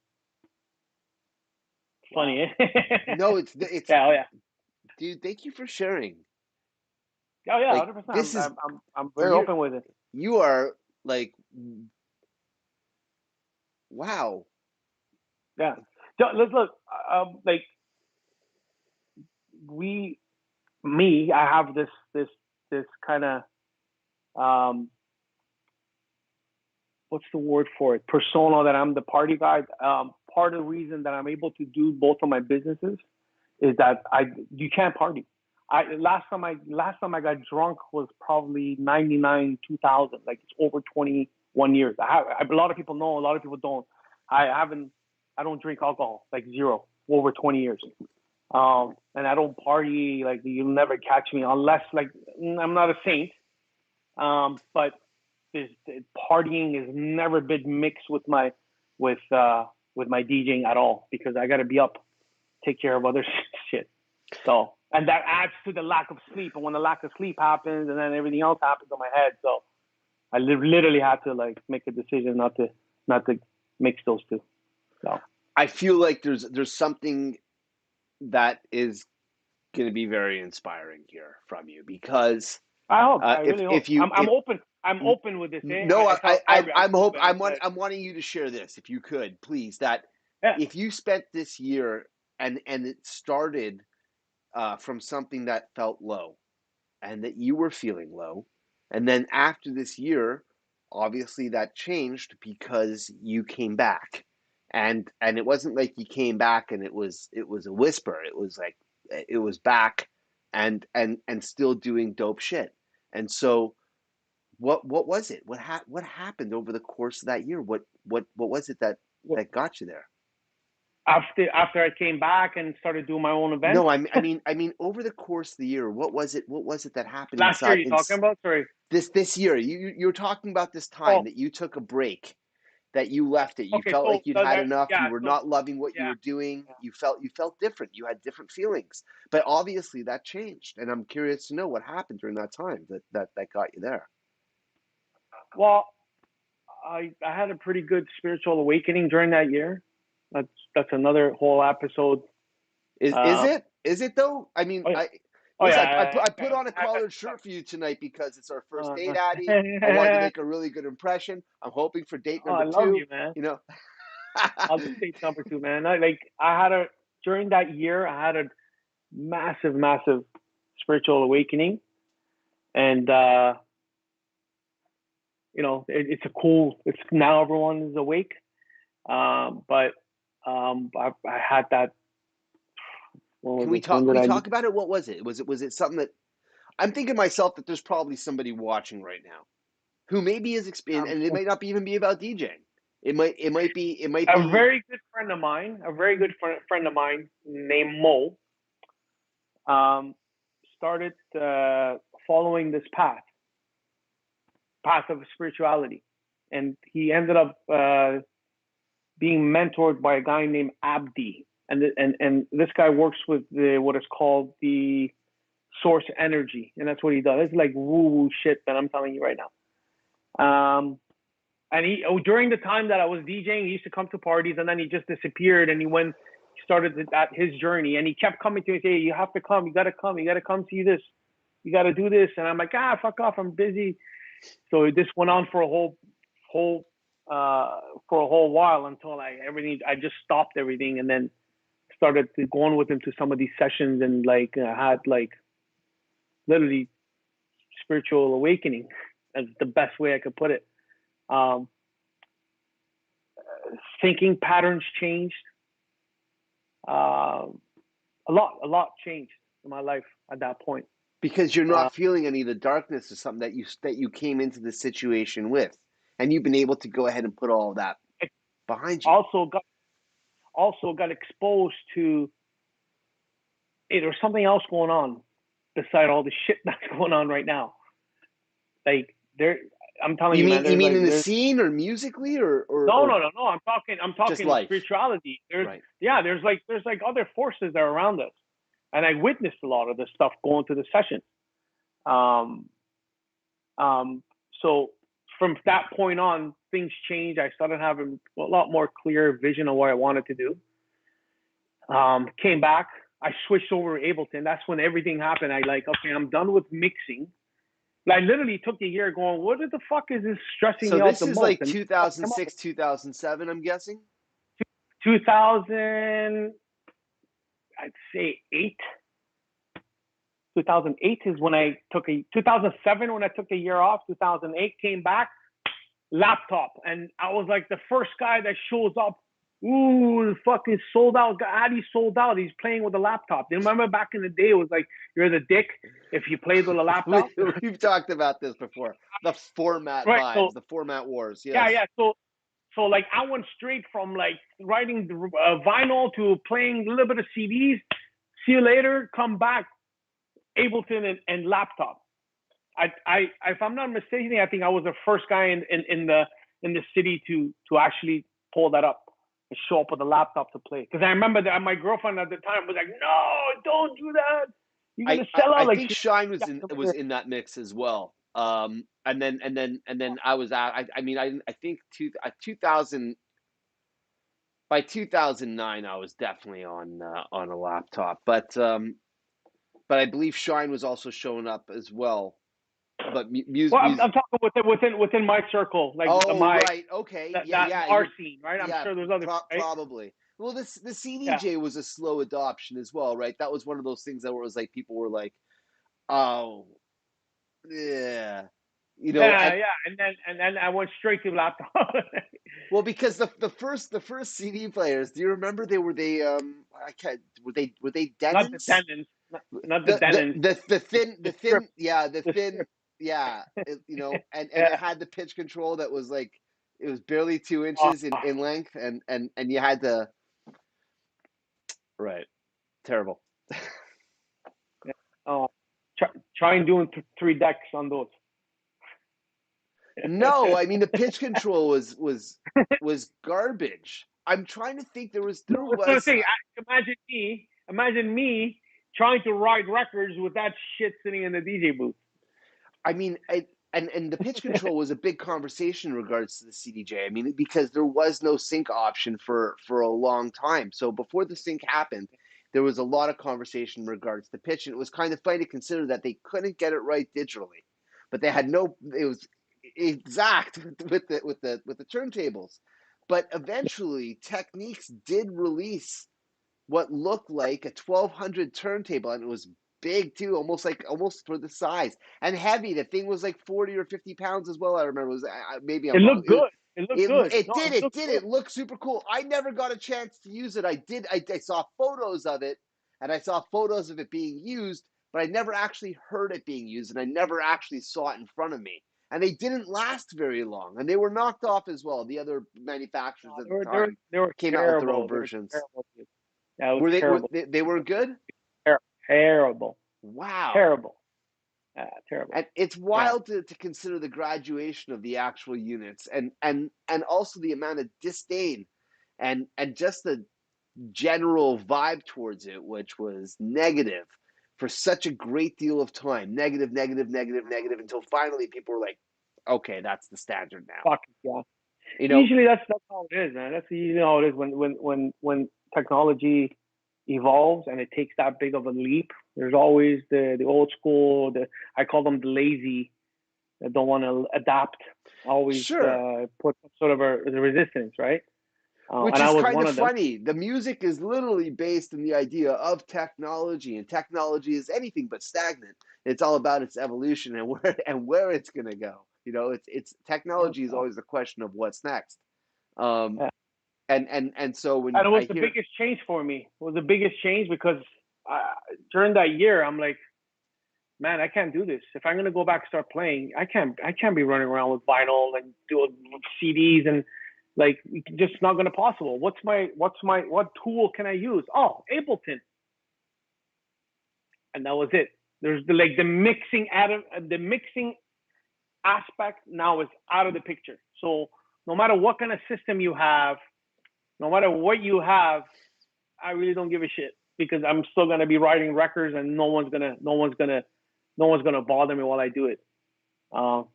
Wow. funny, eh? No, it's Yeah. Oh yeah. dude. Thank you for sharing. Oh yeah. Like 100%. this is I'm very you're open with it. you are like wow. Yeah. So let's look. Like we, me, I have this kind of um, what's the word for it? Persona that I'm the party guy. Part of the reason that I'm able to do both of my businesses is that you can't party. Last time I got drunk was probably 99 2000. Like it's over 21 years. A lot of people know, a lot of people don't. I don't drink alcohol, like zero, over 20 years. And I don't party, like you'll never catch me unless like I'm not a saint. But partying has never been mixed with my DJing at all, because I got to be up, take care of other shit. So, and that adds to the lack of sleep. And when the lack of sleep happens, and then everything else happens in my head, so I literally had to like make a decision not to mix those two. So I feel like there's something that is going to be very inspiring here from you, because I hope, I if really hope. if you I'm if open. I'm open with this. Eh? no, I told you, I'm wanting you to share this, if you could, please, that yeah. if you spent this year and it started from something that felt low, and that you were feeling low, and then after this year, obviously that changed because you came back, and it wasn't like you came back and it was a whisper. It was like it was back, and still doing dope shit. And so what was it? What happened over the course of that year? What was it that got you there? After I came back and started doing my own events No, I mean, over the course of the year, what was it? What was it that happened last year. inside? You talking about? Sorry. This year, you're talking about this time Oh, that you took a break, that you left it. You okay. felt So like you'd had that, enough. yeah. You were So not loving what you yeah, were doing. yeah. You felt different. You had different feelings. But obviously that changed, and I'm curious to know what happened during that time that got you there. Well, I had a pretty good spiritual awakening during that year. That's another whole episode. Um, Is it though? I mean, oh yeah, I oh listen. yeah. I put on a collared shirt for you tonight because it's our first date, Addy. I want you to make a really good impression. I'm hoping for date Oh, I number love two. you, man. You know. I'll just take number two, man. I had a during that year, I had a massive spiritual awakening, and it's a cool. It's now everyone is awake, but I had that. What was it? When Can did we I? talk about it? What was it? Was it something that I'm thinking myself that there's probably somebody watching right now who maybe is experienced, and it might not even be about DJing. It might A be. very good friend of mine, a very good friend of mine named Mo, um, started following this path of spirituality, and he ended up being mentored by a guy named Abdi, and this guy works with what is called the source energy, and that's what he does. It's like woo woo shit that I'm telling you right now. And during the time that I was DJing, he used to come to parties, and then he just disappeared, and he started his journey, and he kept coming to me and say, hey, you have to come, you got to come see this, you got to do this, and I'm like, fuck off, I'm busy. So this went on for a whole while until I just stopped everything, and then started going with him to some of these sessions, and had literally spiritual awakening. That's the best way I could put it. Um, Thinking patterns changed. A lot changed in my life at that point. Because you're Uh, not feeling any of the darkness or something that you came into the situation with, and you've been able to go ahead and put all of that behind you. also got exposed to there's something else going on beside all the shit that's going on right now. Like there, I'm telling you, man. You mean in the There's scene or musically no, or no, no, no. I'm just talking life? spirituality. Right. There's like other forces that are around us, and I witnessed a lot of this stuff going to the session. Um, so from that point on, things changed. I started having a lot more clear vision of what I wanted to do. Came back. I switched over to Ableton. That's when everything happened. Okay, I'm done with mixing. I literally took a year going, what the fuck is this stressing So me out this the is most? like And 2006, 2007, I'm guessing. 2000, I'd say 2008 is when I took 2007 when I took a year off. 2008 came back, laptop, and I was like the first guy that shows up. Ooh, fucking sold out. Addy sold out. He's playing with a laptop. Do you remember back in the day? It was like you're the dick if you played with a laptop. We've talked about this before. The format Right. So vibes, the format wars. yeah, Yes. yeah. So like I went straight from like writing vinyl to playing a little bit of CDs. See you later. Come back. Ableton and laptop. if I'm not mistaken, I think I was the first guy in the city to actually pull that up and show up with a laptop to play. Because I remember that my girlfriend at the time was like, "No, don't do that. You're gonna sell I out." Like think she Shine was was in that mix as well. And then I was at. I mean, I think 2000 by 2009 I was definitely on a laptop, but I believe Shine was also showing up as well. But well, I'm talking within my circle, like oh my right, okay, yeah, that yeah, our you're scene, right? I'm yeah, sure there's other, right? probably. Well, the Yeah, CDJ was a slow adoption as well, right? That was one of those things that was like people were like, oh yeah, yeah, and yeah. And then I went straight to laptop. well, because the first CD players, do you remember I can't were they Not the Denons? Denons, not the Denons. The The strip, thin, yeah, the the thin, strip. yeah, and it Yeah. had the pitch control that was like it was barely 2 inches Oh, in length, and you had to right, terrible. yeah. Oh, try and doing three decks on those. No, I mean the pitch control was garbage. I'm trying to think. No, There I was gonna was say, imagine me trying to write records with that shit sitting in the DJ booth. I mean, and the pitch control was a big conversation in regards to the CDJ. I mean, because there was no sync option for a long time. So before the sync happened, there was a lot of conversation in regards to pitch, and it was kind of funny to consider that they couldn't get it right digitally, but they had no. It was exact with the turntables, but eventually Techniques did release what looked like a 1200 turntable, and it was big too, almost for the size and heavy. The thing was like 40 or 50 pounds as well. I remember it was maybe It I'm wrong. looked good. It looked good. No, it It looked did good. it looked super cool. I never got a chance to use it. I saw photos of it, and I saw photos of it being used, but I never actually heard it being used, and I never actually saw it in front of me. And they didn't last very long, and they were knocked off as well. The other No, manufacturers at they the were they were time they were came out with their own terrible. They were versions. terrible. Dude. Yeah, it was terrible. They were good? Terrible. Wow. Terrible. Terrible. And it's Yeah. wild to consider the graduation of the actual units, and also the amount of disdain and just the general vibe towards it, which was negative for such a great deal of time. Negative, negative, negative, negative, until finally people were like, okay, that's the standard now. Fuck yeah. You know, Usually that's how it is, man. That's usually how it is when technology evolves and it takes that big of a leap. There's always the old school, I call them the lazy that don't want to adapt. Always sure. put sort of a resistance, right? Which And I is was kind one of of them. funny. The music is literally based in the idea of technology, and technology is anything but stagnant. It's all about its evolution and where it's going to go. It's Yeah, technology is always the question of what's next. Um, yeah. and so And when it was I the hear, biggest change for me. It was the biggest change because during that year, I'm like, man, I can't do this. If I'm gonna go back and start playing, I can't be running around with vinyl and doing CDs and like just not gonna possible. What tool can I use? Oh, Ableton, and that was it. There's the mixing aspect now is out of the picture. So no matter what kind of system you have, no matter what you have, I really don't give a shit because I'm still gonna be writing records and no one's gonna bother me while I do it. Um,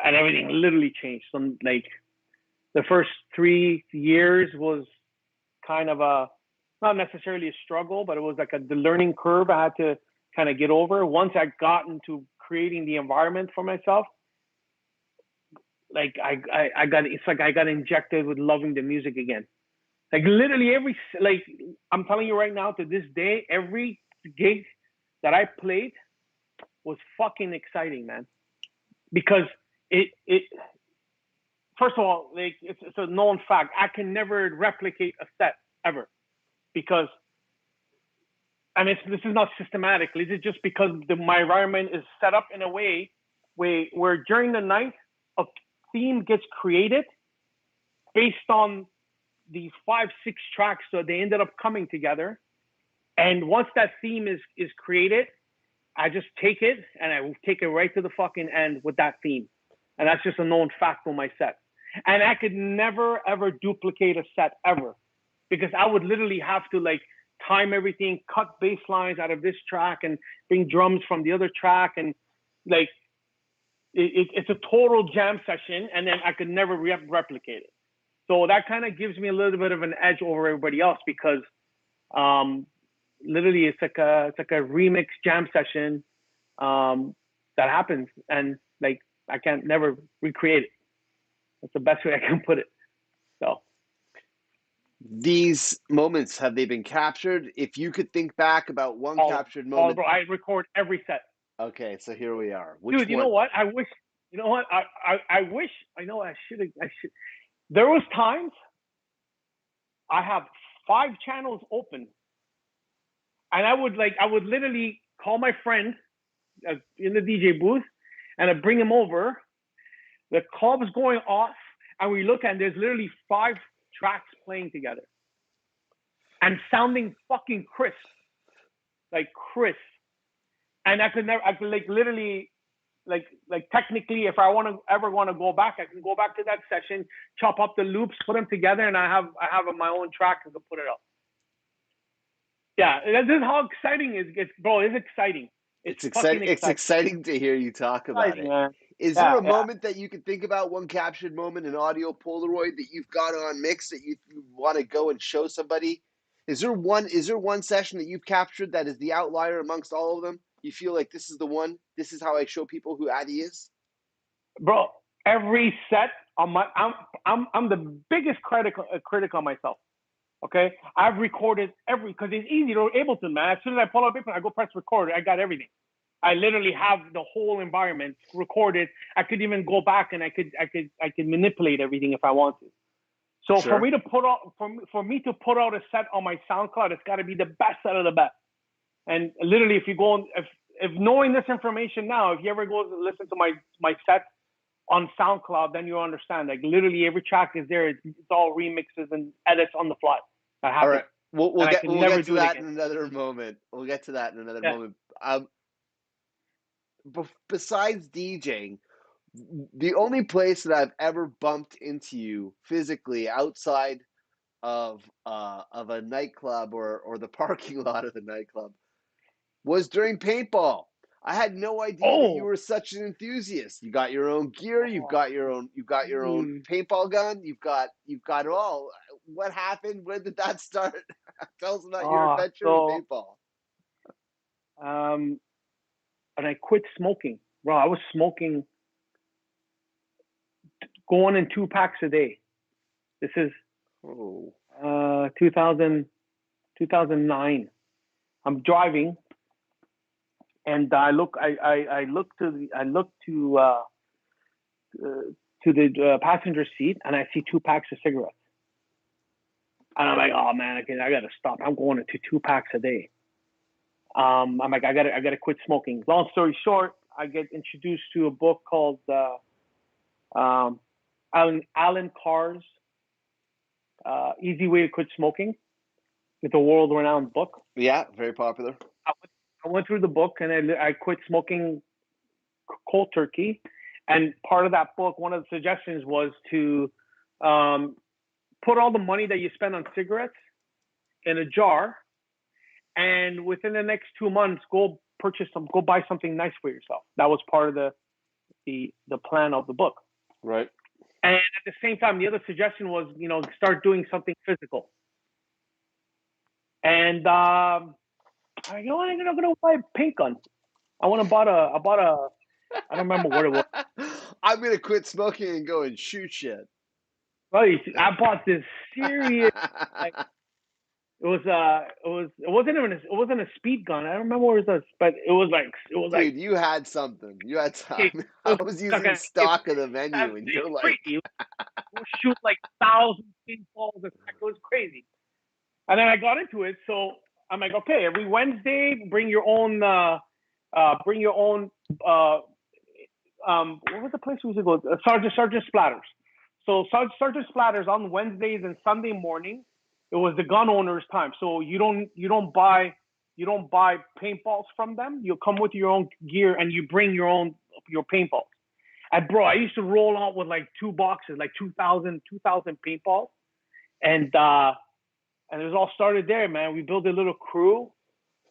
and everything literally changed. So like the first 3 years was kind of a not necessarily a struggle, but it was like the learning curve I had to kind of get over. Once I got into creating the environment for myself, like I got it's like I got injected with loving the music again. Like literally like I'm telling you right now to this day, every gig that I played was fucking exciting, man. Because it first of all, like it's a known fact. I can never replicate a set ever because, and this is not systematically. This is just because my environment is set up in a way where during the night a theme gets created based on these 5, 6 tracks. So they ended up coming together, and once that theme is created, I just take it and I take it right to the fucking end with that theme. And that's just a known fact for my set. And I could never, ever duplicate a set ever, because I would literally have to like time everything, cut bass lines out of this track and bring drums from the other track. And like, it's a total jam session, and then I could never replicate it. So that kind of gives me a little bit of an edge over everybody else, because literally it's like a remix jam session that happens, and like I can't never recreate it. That's the best way I can put it. So these moments, have they been captured? If you could think back about one captured moment. bro, I record every set. Okay, so here we are. Which dude, you know what? I wish. You know what? I wish. I know I should. There was times I have 5 channels open, and I would literally call my friend in the DJ booth, and I'd bring him over. The club's going off, and we look, and there's literally 5 tracks playing together and sounding fucking crisp, like crisp. And I could like literally, like technically, if I ever want to go back, I can go back to that session, chop up the loops, put them together, and I have my own track and can put it up. Yeah, this is how exciting it gets, bro. It's exciting. It's exciting. It's exciting to hear you talk about it. Man. Is there a moment that you can think about, one captured moment, an audio Polaroid that you've got on mix that you want to go and show somebody? Is there one session that you've captured that is the outlier amongst all of them? You feel like this is the one? This is how I show people who Addy is? Bro, every set I'm the biggest critic on myself. Okay, I've recorded because it's easy to able to, man. As soon as I pull out paper, I go press record. I got everything. I literally have the whole environment recorded. I could even go back and I could manipulate everything if I want to. So sure. For me to put out a set on my SoundCloud, it's got to be the best out of the best. And literally, if you go if knowing this information now, if you ever go to listen to my set on SoundCloud, then you understand. Like literally, every track is there. It's all remixes and edits on the fly. All right, we'll get to that in another moment. We'll get to that in another moment. Besides DJing, the only place that I've ever bumped into you physically outside of a nightclub or the parking lot of the nightclub was during paintball. I had no idea that you were such an enthusiast. You got your own gear. You've got your own paintball gun. You've got it all. What happened? When did that start? Tell us about your adventure in paintball. And I quit smoking, bro. I was smoking, going in 2 packs a day. This is 2009. I'm driving. And I look to the passenger seat, and I see 2 packs of cigarettes. And I'm like, oh man, I gotta stop. I'm going into 2 packs a day. I'm like, I gotta quit smoking. Long story short, I get introduced to a book called Alan Carr's Easy Way to Quit Smoking. It's a world-renowned book. Yeah, very popular. I went through the book, and I quit smoking cold turkey. And part of that book, one of the suggestions was to put all the money that you spend on cigarettes in a jar, and within the next 2 months, go buy something nice for yourself. That was part of the plan of the book. Right. And at the same time, the other suggestion was, start doing something physical. And I'm gonna buy a paint gun. I bought a I don't remember what it was. I'm gonna quit smoking and go and shoot shit. Right. I bought this serious it wasn't a speed gun. I don't remember what it was, but it was like Dude, you had something. You had time. I was using stock of the venue, and you're like we'll shoot like 1,000 paintballs. It was crazy. And then I got into it, so I'm like, okay, every Wednesday, bring your own. What was the place we used to go? Sergeant Splatters. So Sergeant Splatters on Wednesdays and Sunday morning, it was the gun owner's time. So you don't buy you don't buy paintballs from them. You come with your own gear and you bring your paintballs. And bro, I used to roll out with like 2 boxes, like 2,000 paintballs, and it was all started there, man. We built a little crew,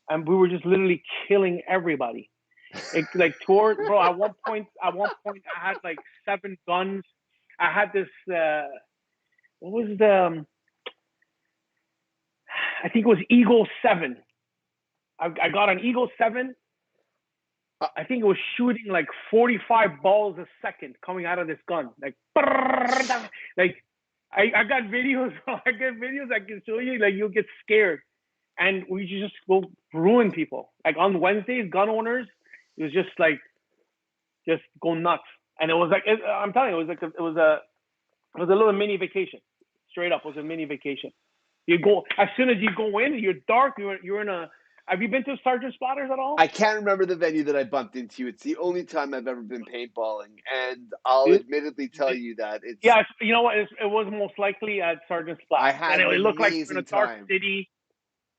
and we were just literally killing everybody. Like toward bro, at one point, I had like 7 guns. I had this. What was the? I think it was Eagle 7. I got an Eagle 7. I think it was shooting like 45 balls a second coming out of this gun. Like I got videos. I got videos I can show you. Like you'll get scared, and we just go ruin people. Like on Wednesdays, gun owners, it was just like just go nuts. And it was like I'm telling you, it was a little mini vacation. Straight up, it was a mini vacation. You go as soon as you go in, you're dark. You're in a. Have you been to Sergeant Spotters at all? I can't remember the venue that I bumped into. It's the only time I've ever been paintballing, and I'll It, admittedly tell you that yeah, you know what? It was most likely at Sergeant I Spotters, and had it an looked like you're in amazing a dark time. city.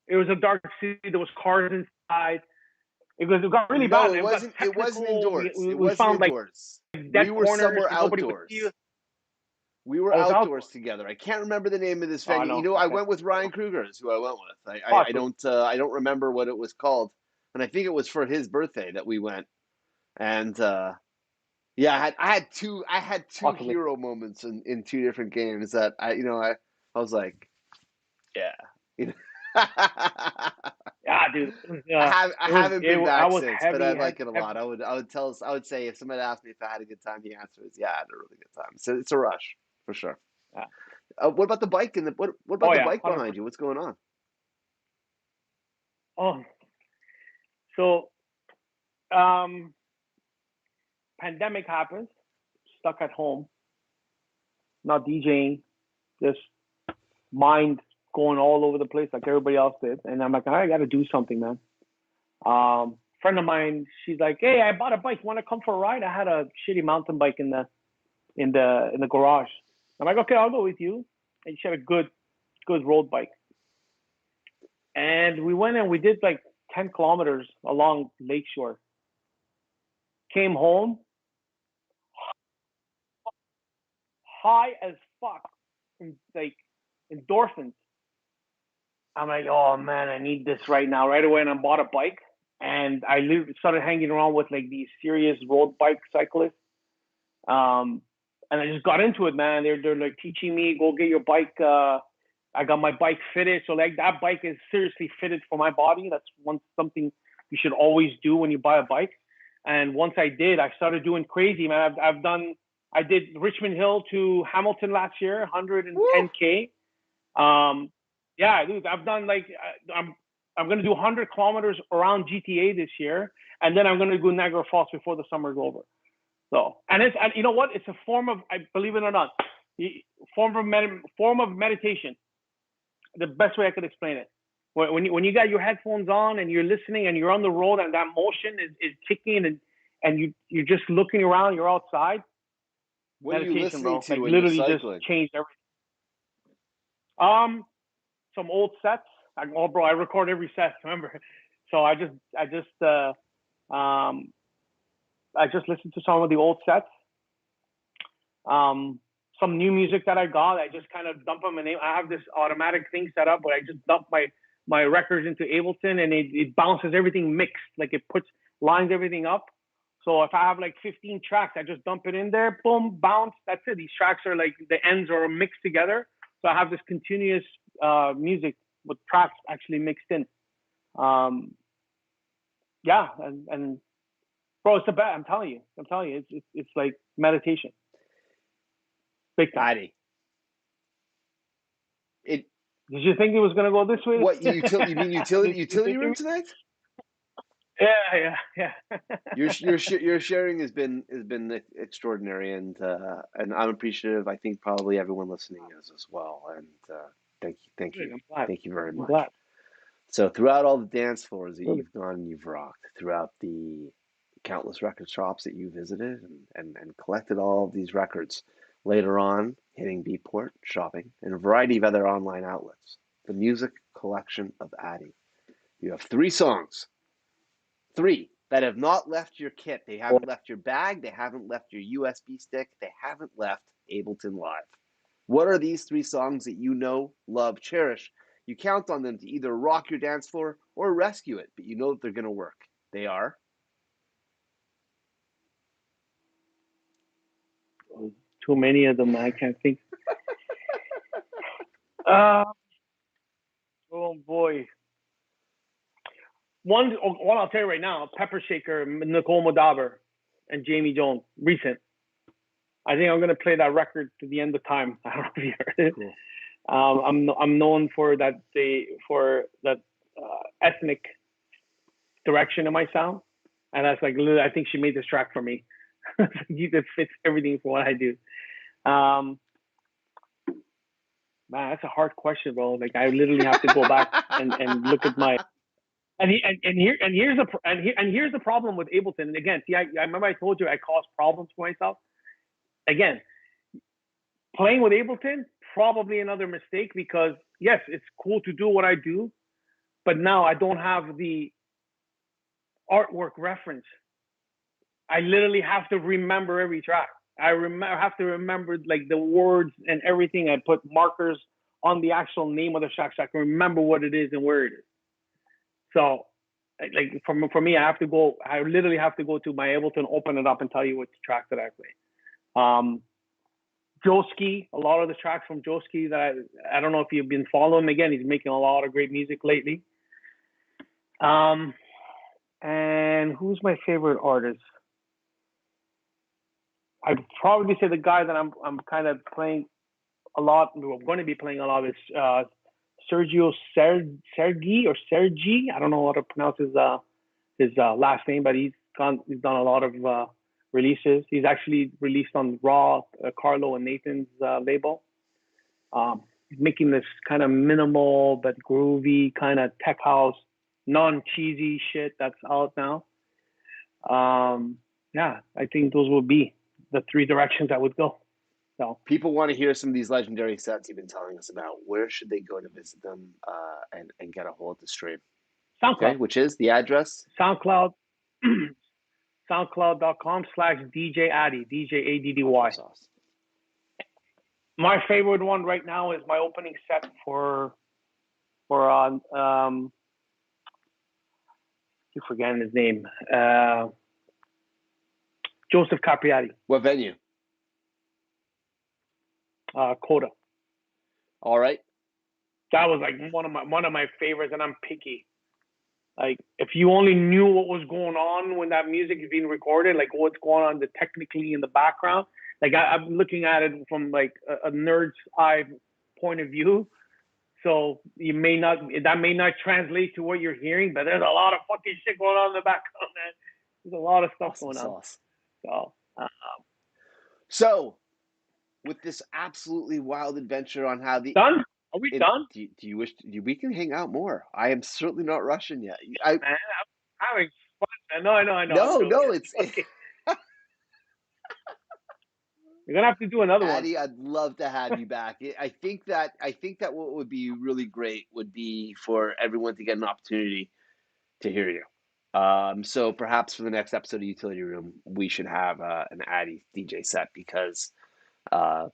It was a dark city. There was cars inside. It got really bad, No, man. it It got wasn't. It wasn't technical. indoors. It We wasn't found like indoors. dead We were corners somewhere because nobody would see you. outdoors. We were I was out. outdoors together. I can't remember the name of this Oh venue. You no. know, I Okay. went with Ryan Kruger, is who I went with. Possibly. I don't remember what it was called, and I think it was for his birthday that we went. And yeah, I had two Possibly. hero moments in two different games that I was like, yeah, you know. Yeah, dude. I haven't been I back was since, but I heavy, like it a lot. heavy. I would say if somebody asked me if I had a good time, the answer is yeah, I had a really good time. So it's a rush for sure. Yeah. What about the bike and what about Oh the yeah, bike behind 100%. you? What's going on? Oh, so um, pandemic happens. Stuck at home, not DJing, just mind going all over the place like everybody else did. And I'm like, I got to do something, man. Friend of mine, she's like, hey, I bought a bike. Want to come for a ride? I had a shitty mountain bike in the garage. I'm like, okay, I'll go with you. And she had a good road bike. And we went and we did like 10 kilometers along Lakeshore. Came home, high as fuck, and like endorphins. I'm like, oh man, I need this right now, right away. And I bought a bike, and I started hanging around with like these serious road bike cyclists. And I just got into it, man. They're like teaching me, go get your bike. I got my bike fitted, so like that bike is seriously fitted for my body. That's something you should always do when you buy a bike. And once I did, I started doing crazy, man. I did Richmond Hill to Hamilton last year, Woo! 110K. Yeah, dude, I've done like I'm gonna do 100 kilometers around GTA this year, and then I'm gonna go Niagara Falls before the summer's over. So, and you know what? It's a form of, I believe it or not, form of meditation. The best way I could explain it. When you got your headphones on and you're listening and you're on the road and that motion is kicking and you're just looking around, you're outside. What are you Meditation, listening bro. to Like when you're literally just cycling? changed everything. Some old sets. Oh, bro, I record every set. Remember, so um, I just listened to some of the old sets. Some new music that I got, I just kind of dump them in. I have this automatic thing set up where I just dump my records into Ableton and it bounces everything mixed, like it lines everything up. So if I have like 15 tracks, I just dump it in there, boom, bounce. That's it. These tracks are like the ends are mixed together. So I have this continuous music with tracks actually mixed in. Um, yeah, and bro, it's the best. I'm telling you, it's like meditation, big time. Addy. It Did you think it was gonna go this way? what you mean You utility room thinking? tonight? Yeah. Your sharing has been extraordinary, and I'm appreciative. I think probably everyone listening is as well. And I'm glad. thank you very I'm much. glad. So throughout all the dance floors that Really. you've gone, you've rocked. Throughout the countless record shops that you visited and collected all of these records. Later on, hitting Beatport, shopping, and a variety of other online outlets. The music collection of Addy. You have 3 songs. 3 that have not left your kit. They haven't left your bag. They haven't left your USB stick. They haven't left Ableton Live. What are these 3 songs that you know, love, cherish? You count on them to either rock your dance floor or rescue it, but you know that they're going to work. They are. Too many of them. I can't think. Uh, oh boy. One I'll tell you right now: Pepper Shaker, Nicole Madaber, and Jamie Jones. Recent. I think I'm gonna play that record to the end of time. I don't know if you heard it. Cool. I'm known for that ethnic direction in my sound, and that's like I think she made this track for me. It fits everything for what I do. Man, that's a hard question, bro. Like I literally have to go back and look at my here's the problem with Ableton. And again, see, I remember I told you I caused problems for myself. Again, playing with Ableton, probably another mistake because yes, it's cool to do what I do, but now I don't have the artwork reference. I literally have to remember every track. I have to remember like the words and everything. I put markers on the actual name of the track so I can remember what it is and where it is. So, like for me, I literally have to go to my Ableton, open it up, and tell you what track that I play. Joski, a lot of the tracks from Joski that I don't know if you've been following. Again, he's making a lot of great music lately. And who's my favorite artist? I'd probably say the guy that I'm kind of playing a lot. I'm going to be playing a lot is Sergio Sergi or Sergi. I don't know how to pronounce his last name, but he's done a lot of releases. He's actually released on Raw, Carlo and Nathan's label. He's making this kind of minimal but groovy kind of tech house, non-cheesy shit that's out now. Yeah, I think those would be the 3 directions I would go. So people want to hear some of these legendary sets you've been telling us about. Where should they go to visit them and get a hold of the stream? SoundCloud. Okay, which is the address? SoundCloud. SoundCloud.com/DJ Addy, DJADDY. My favorite one right now is my opening set for keep forgetting his name. Joseph Capriati. What venue? Coda. All right. That was like one of my favorites, and I'm picky. Like if you only knew what was going on when that music is being recorded, like what's going on technically in the background. Like I'm looking at it from like a nerd's eye point of view. So that may not translate to what you're hearing, but there's a lot of fucking shit going on in the background, man. There's a lot of stuff awesome going on. Sauce. So, with this absolutely wild adventure on how the done? Are we done? Do you wish we can hang out more? I am certainly not rushing yet. Man, I'm having fun. I know. No, it's. You're gonna have to do another Addy, one. I'd love to have you back. I think that what would be really great would be for everyone to get an opportunity to hear you. So perhaps for the next episode of Utility Room, we should have an Addy DJ set because yeah,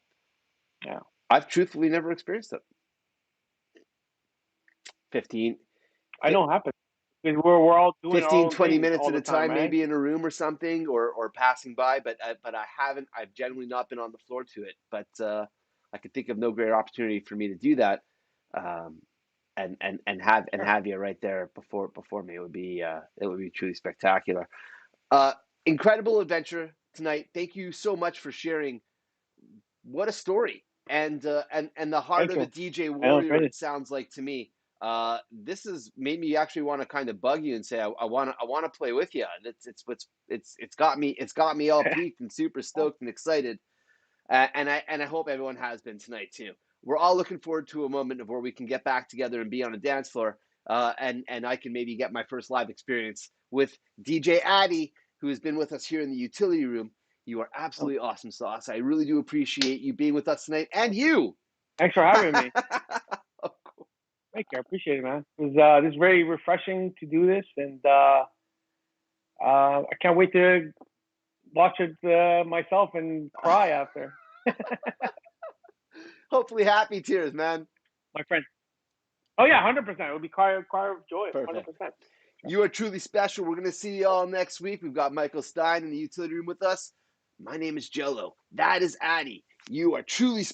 I've truthfully never experienced it. 15. I know it happens. We're all doing 15, 20 things minutes all at the a time, right? maybe in a room or something, or passing by. But I haven't. I've generally not been on the floor to it. But I could think of no greater opportunity for me to do that, and have you right there before me. It would be truly spectacular. Incredible adventure tonight. Thank you so much for sharing. What a story, and the heart of a DJ warrior. It sounds like to me. This has made me actually want to kind of bug you and say I want to play with you. It's got me all peaked and super stoked and excited, and I hope everyone has been tonight too. We're all looking forward to a moment of where we can get back together and be on a dance floor, and I can maybe get my first live experience with DJ Addy, who has been with us here in the utility room. You are absolutely awesome, Sauce. I really do appreciate you being with us tonight, and you. Thanks for having me. Thank you. I appreciate it, man. This is very refreshing to do this, and I can't wait to watch it myself and cry after. Hopefully, happy tears, man. My friend. Oh yeah, 100%. It would be cry of joy, Perfect. 100%. You are truly special. We're going to see you all next week. We've got Michael Stein in the utility room with us. My name is Jello. That is Addy. You are truly